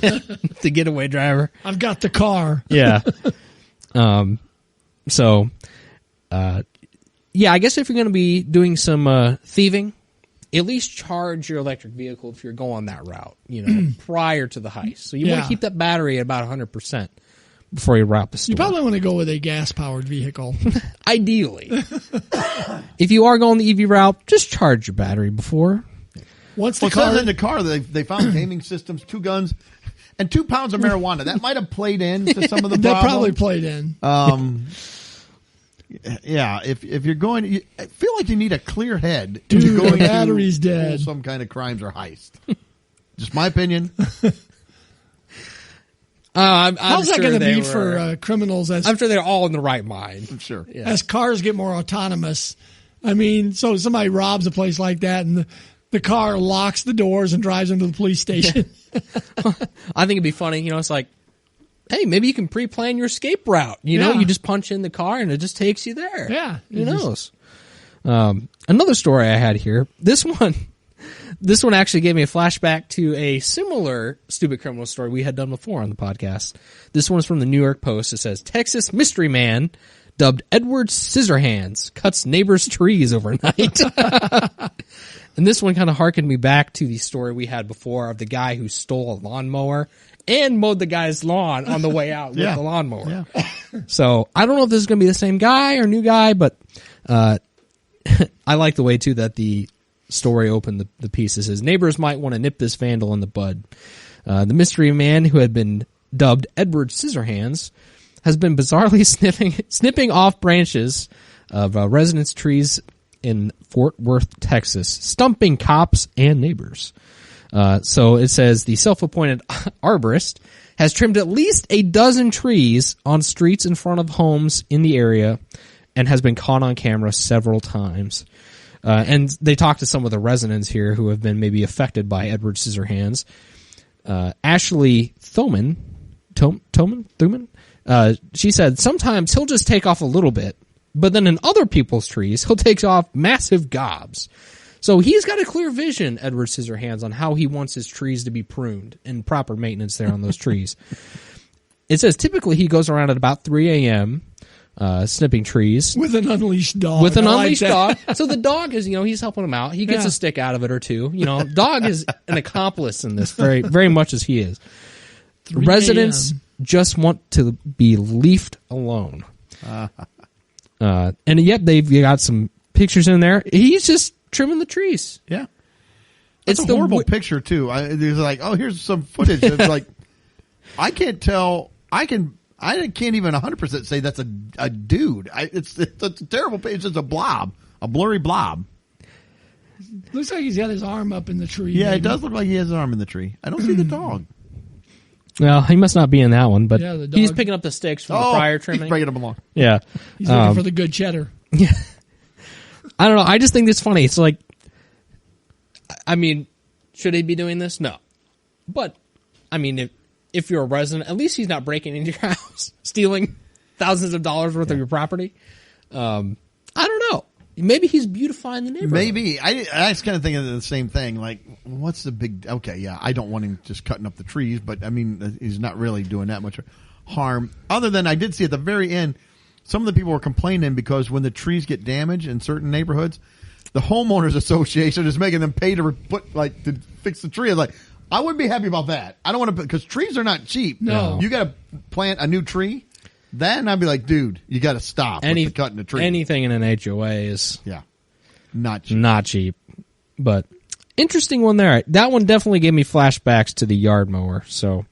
The getaway driver. I've got the car. Yeah. I guess if you're going to be doing some thieving, at least charge your electric vehicle if you're going that route, prior to the heist. So you want Yeah. to keep that battery at about 100% before you route the store. You probably want to go with a gas-powered vehicle. Ideally. If you are going the EV route, just charge your battery before. Once the Well, it says car, in the car they found gaming systems, 2 guns, and 2 pounds of marijuana. That might have played into some of the that probably problems. played in. Yeah, if you're going, I feel like you need a clear head. Dude, if you're going the battery's to pull dead. some kind of crimes or heist. Just my opinion. I'm How's that sure going to they be were- for criminals I'm sure they're all in the right mind. I'm sure. Yeah. as cars get more autonomous? I mean, so somebody robs a place like that, and the car locks the doors and drives them to the police station. I think it'd be funny, it's like, hey, maybe you can pre-plan your escape route. Yeah. You just punch in the car and it just takes you there. Yeah, Who it just- knows? Another story I had here. This one actually gave me a flashback to a similar stupid criminal story we had done before on the podcast. This one's from the New York Post. It says, Texas mystery man dubbed Edward Scissorhands, cuts neighbors' trees overnight. And this one kind of harkened me back to the story we had before of the guy who stole a lawnmower and mowed the guy's lawn on the way out with the lawnmower. Yeah. So I don't know if this is going to be the same guy or new guy, but I like the way, too, that the story opened the piece. It says, neighbors might want to nip this vandal in the bud. The mystery man, who had been dubbed Edward Scissorhands, has been bizarrely snipping off branches of residence trees in Fort Worth, Texas, stumping cops and neighbors. So it says the self-appointed arborist has trimmed at least a dozen trees on streets in front of homes in the area and has been caught on camera several times. And they talked to some of the residents here who have been maybe affected by Edward Scissorhands. Ashley Thoman, she said, sometimes he'll just take off a little bit, but then in other people's trees, he'll take off massive gobs. So he's got a clear vision, Edward Scissorhands, on how he wants his trees to be pruned and proper maintenance there on those trees. It says typically he goes around at about 3 a.m., snipping trees. With an unleashed dog. With an unleashed dog. So the dog is, he's helping him out. He gets a stick out of it or two. Dog is an accomplice in this very, very much as he is. Residents just want to be leafed alone. And yet they've got some pictures in there. He's just trimming the trees. Yeah. It's a horrible picture, too. There's like, oh, here's some footage. It's like, I can't tell. I can't even 100% say that's a dude. It's a terrible picture. It's just a blob, a blurry blob. Looks like he's got his arm up in the tree. Yeah, it does look like he has his arm in the tree. I don't see the dog. Well, he must not be in that one, but he's picking up the sticks from the prior trimming. He's bringing them along. Yeah. He's looking for the good cheddar. Yeah. I don't know. I just think it's funny. It's like, I mean, should he be doing this? No. But, I mean, if you're a resident, at least he's not breaking into your house, stealing thousands of dollars worth of your property. I don't know. Maybe he's beautifying the neighborhood. Maybe. I was kind of thinking the same thing. Like, what's the big... Okay, yeah, I don't want him just cutting up the trees, but, I mean, he's not really doing that much harm. Other than I did see at the very end, some of the people were complaining because when the trees get damaged in certain neighborhoods, the homeowners association is making them pay to fix the tree. Like, I wouldn't be happy about that. I don't want to... Because trees are not cheap. No. You got to plant a new tree... Then I'd be like, dude, you got to stop with cutting the tree. Anything in an HOA is not cheap. Not cheap. But interesting one there. That one definitely gave me flashbacks to the yard mower. So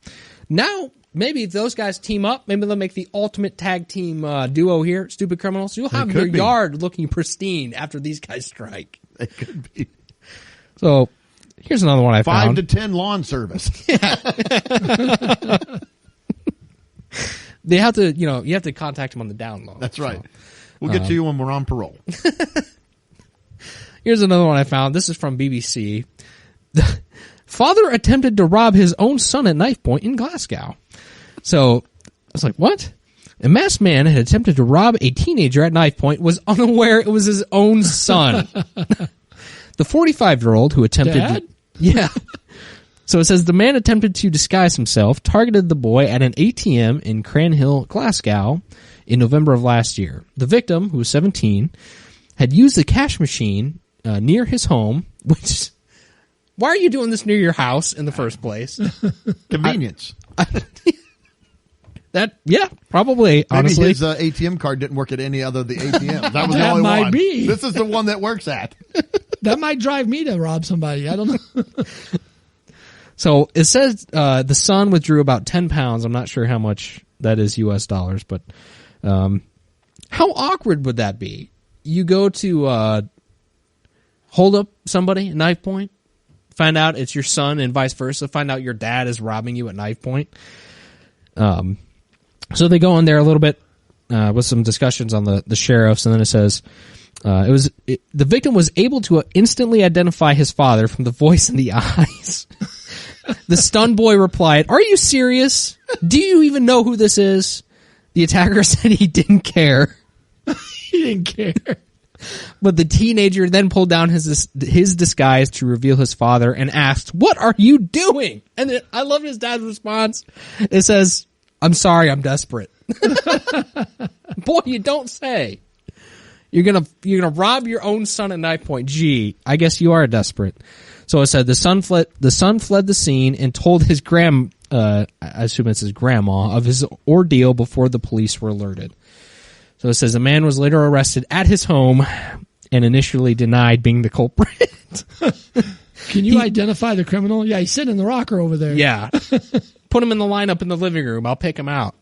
now maybe if those guys team up, maybe they'll make the ultimate tag team duo here, Stupid Criminals. You'll have your yard looking pristine after these guys strike. It could be. So here's another one I found. 5 to 10 lawn service. Yeah. They have to, you have to contact them on the down low. That's right. We'll get to you when we're on parole. Here's another one I found. This is from BBC. The father attempted to rob his own son at knife point in Glasgow. So I was like, what? A masked man had attempted to rob a teenager at knife point, was unaware it was his own son. The 45-year-old who attempted Dad? Yeah. So it says the man attempted to disguise himself, targeted the boy at an ATM in Cranhill, Glasgow, in November of last year. The victim, who was 17, had used the cash machine near his home, which... Why are you doing this near your house in the first place? Convenience. Probably, honestly. Maybe his ATM card didn't work at any other of the ATMs. That was the only might one. Be. This is the one that works at. That might drive me to rob somebody. I don't know. So it says the son withdrew about 10 pounds. I'm not sure how much that is U.S. dollars, but how awkward would that be? You go to hold up somebody at knife point, find out it's your son and vice versa, find out your dad is robbing you at knife point. So they go in there a little bit with some discussions on the sheriffs, and then it says... the victim was able to instantly identify his father from the voice in the eyes. The stunned boy replied, "Are you serious? Do you even know who this is?" The attacker said he didn't care. He didn't care. But the teenager then pulled down his disguise to reveal his father and asked, "What are you doing?" And I love his dad's response. It says, "I'm sorry, I'm desperate." Boy, you don't say. You're gonna rob your own son at knife point. Gee, I guess you are desperate. So it said the son fled the scene and told his I assume it's his grandma, of his ordeal before the police were alerted. So it says the man was later arrested at his home and initially denied being the culprit. Can you identify the criminal? Yeah, he's sitting in the rocker over there. Yeah. Put him in the lineup in the living room. I'll pick him out.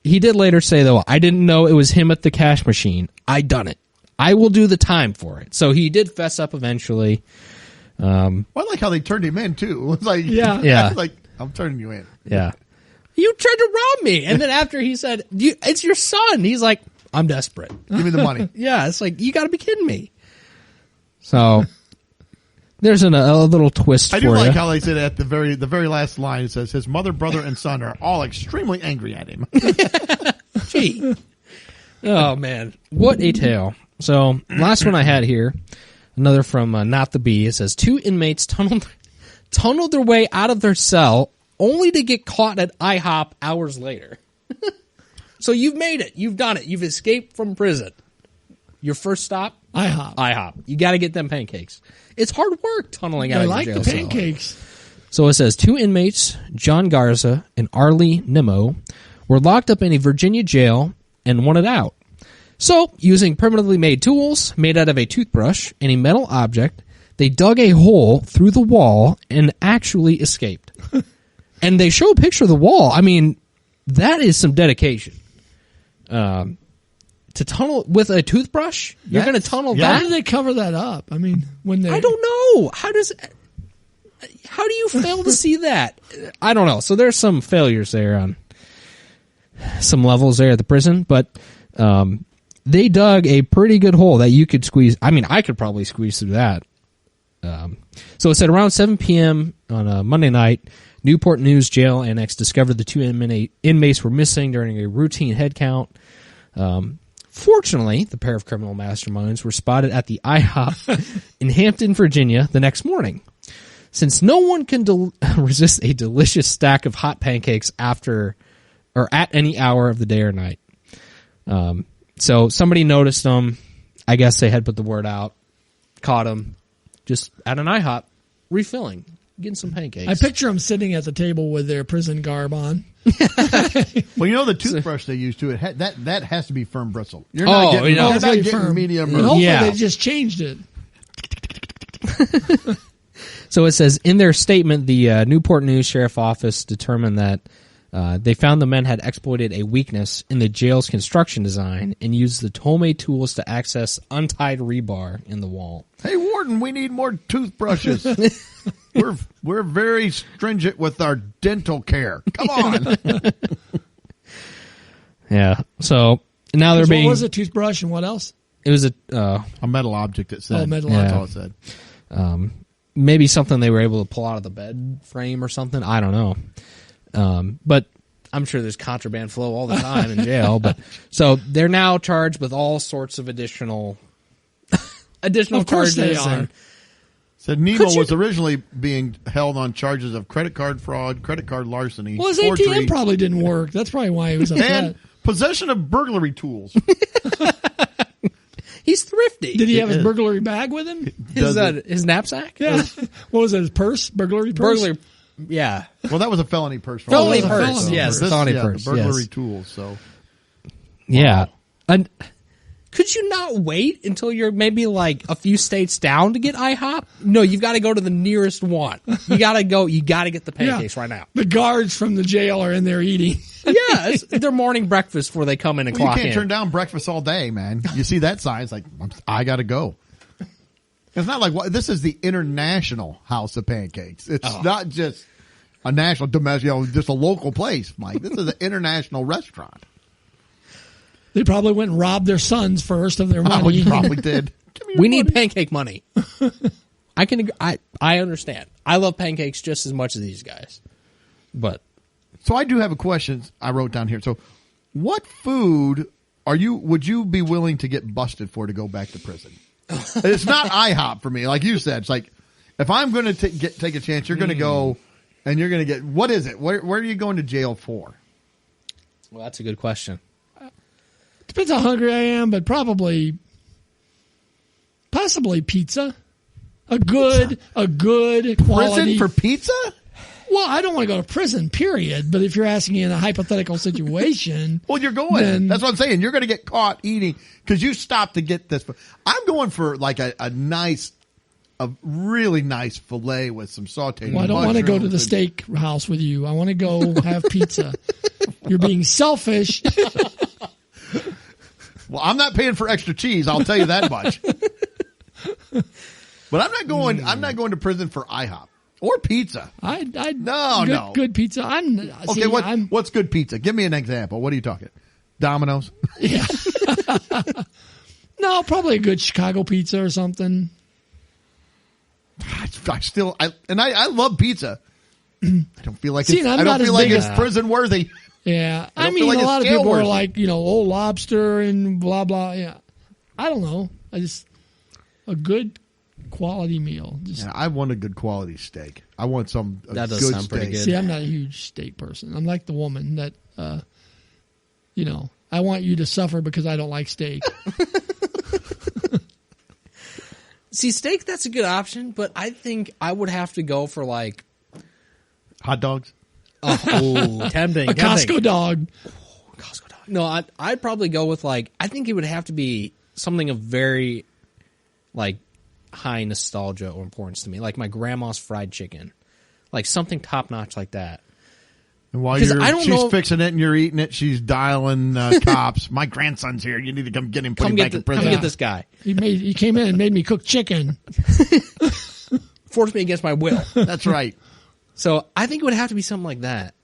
He did later say, though, I didn't know it was him at the cash machine. I done it. I will do the time for it. So he did fess up eventually. Well, I like how they turned him in, too. It's like, Yeah. like, I'm turning you in. Yeah. You tried to rob me. And then after he said, it's your son. He's like, I'm desperate. Give me the money. Yeah. It's like, you got to be kidding me. So there's a little twist for you. I do like how they said at the very last line, it says his mother, brother, and son are all extremely angry at him. Gee. Oh, man. What a tale. So last one I had here, another from Not the Bee. It says 2 inmates tunneled their way out of their cell only to get caught at IHOP hours later. So you've made it. You've done it. You've escaped from prison. Your first stop? IHOP. You got to get them pancakes. It's hard work tunneling out of your jail the pancakes. cell. So it says 2 inmates, John Garza and Arlie Nimmo, were locked up in a Virginia jail and wanted out. So, using permanently made tools made out of a toothbrush and a metal object, they dug a hole through the wall and actually escaped. And they show a picture of the wall. I mean, that is some dedication. To tunnel with a toothbrush? You're going to tunnel that? How did they cover that up? I mean, when they... I don't know. How do you fail to see that? I don't know. So there's some failures there on some levels there at the prison, but they dug a pretty good hole that you could squeeze. I mean, I could probably squeeze through that. So it said around 7 p.m. on a Monday night, Newport News Jail Annex discovered the 2 inmates were missing during a routine head count. Fortunately, the pair of criminal masterminds were spotted at the IHOP in Hampton, Virginia the next morning. Since no one can resist a delicious stack of hot pancakes after or at any hour of the day or night. So somebody noticed them. I guess they had put the word out, caught them just at an IHOP, refilling, getting some pancakes. I picture them sitting at the table with their prison garb on. Well, you know the toothbrush they use to it that has to be firm bristle. You're not getting firm. Medium. And hopefully they just changed it. So it says in their statement, the Newport News Sheriff Office determined that they found the men had exploited a weakness in the jail's construction design and used the homemade tools to access untied rebar in the wall. Hey, Warden, we need more toothbrushes. We're very stringent with our dental care. Come on. Yeah. So now they're being. What was a toothbrush and what else? It was a metal object. It said. Oh, metal That's object. all it said. Maybe something they were able to pull out of the bed frame or something. I don't know. But I'm sure there's contraband flow all the time in jail. But so they're now charged with all sorts of additional Of course charges. they are. And Said Nemo was originally being held on charges of credit card fraud, credit card larceny, Well, his forgery, ATM probably didn't work. That's probably why he was upset. and possession of burglary tools. he's thrifty. Did he have his burglary bag with him? His knapsack? Yeah. What was it, his purse? Burglary purse? Burglary. Yeah. Well, that was a felony purse. Felony Oh, purse. felony Yes, purse. felony the purse. burglary Yes. tools. So Yeah. And could you not wait until you're maybe like a few states down to get IHOP? No, you've got to go to the nearest one. You got to go. You got to get the pancakes right now. The guards from the jail are in there eating. Yeah, it's their morning breakfast before they come in and you clock can't in. turn down breakfast all day, man. You see that sign? It's like I got to go. It's not like this is the International House of Pancakes. It's not just a national, domestic, just a local place, Mike. This is an international restaurant. They probably went and robbed their sons first of their money. Oh, you probably did. Give me your We need money. pancake money. I can. I understand. I love pancakes just as much as these guys. But So I do have a question I wrote down here. So, what food would you be willing to get busted for to go back to prison? It's not IHOP for me, like you said. It's like if I'm going to take a chance, you're going to go and you're going to get what is it? Where are you going to jail for? Well, that's a good question. Depends how hungry I am, but possibly pizza. A good quality. Prison for pizza? Well, I don't want to go to prison, period. But if you're asking me in a hypothetical situation, Well, you're going. Then- That's what I'm saying. You're going to get caught eating because you stopped to get this. I'm going for like a really nice fillet with some sauteed. well, I don't want to go to the mushrooms steak house with you. I want to go have pizza. You're being selfish. Well, I'm not paying for extra cheese. I'll tell you that much. But I'm not going. I'm not going to prison for IHOP or pizza. Good pizza. Okay, what's good pizza? Give me an example. What are you talking? Domino's? Yeah. No, probably a good Chicago pizza or something. I love pizza. I don't feel like See, I'm I not don't as feel like big it's as- prison worthy. Yeah. I I don't mean, feel like a it's lot of scale people are worthy. like, old lobster and blah, blah. Yeah. I don't know. A good quality meal. Yeah, I want a good quality steak. I want a That does good sound pretty steak. good. See, I'm not a huge steak person. I'm like the woman that, I want you to suffer because I don't like steak. See, steak, that's a good option, but I think I would have to go for like, Hot dogs? oh, tempting. A Costco dog. Costco dog. No, I'd probably go with like, I think it would have to be something of very like high nostalgia or importance to me, like my grandma's fried chicken, like something top notch like that. And while 'Cause I don't she's know- fixing it and you're eating it, she's dialing cops. My grandson's here. You need to come get him, put him back in Come prison. get this guy. He came in and made me cook chicken. Forced me against my will. That's right. So I think it would have to be something like that.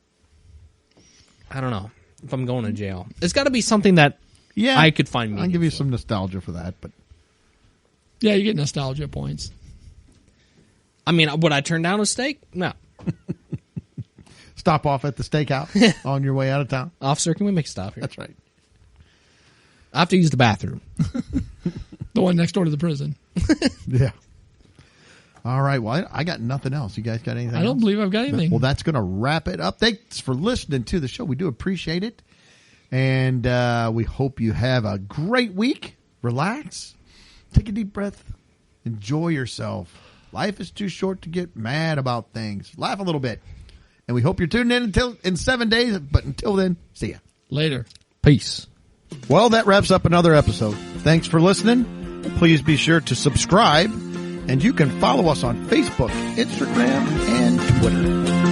I don't know if I'm going to jail. It's got to be something that Yeah, I could find I'll give you meaningful. some nostalgia for that, but Yeah, you get nostalgia points. I mean, would I turn down a steak? No. stop off at the steakhouse on your way out of town. Officer, can we make a stop here? That's right. I have to use the bathroom. The one next door to the prison. Yeah. All right. Well, I got nothing else. You guys got anything I don't else? believe I've got anything. Well, that's going to wrap it up. Thanks for listening to the show. We do appreciate it. And we hope you have a great week. Relax. Take a deep breath. Enjoy yourself. Life is too short to get mad about things. Laugh a little bit. And we hope you're tuning in 7 days. But until then, see ya. Later. Peace. Well, that wraps up another episode. Thanks for listening. Please be sure to subscribe. And you can follow us on Facebook, Instagram, and Twitter.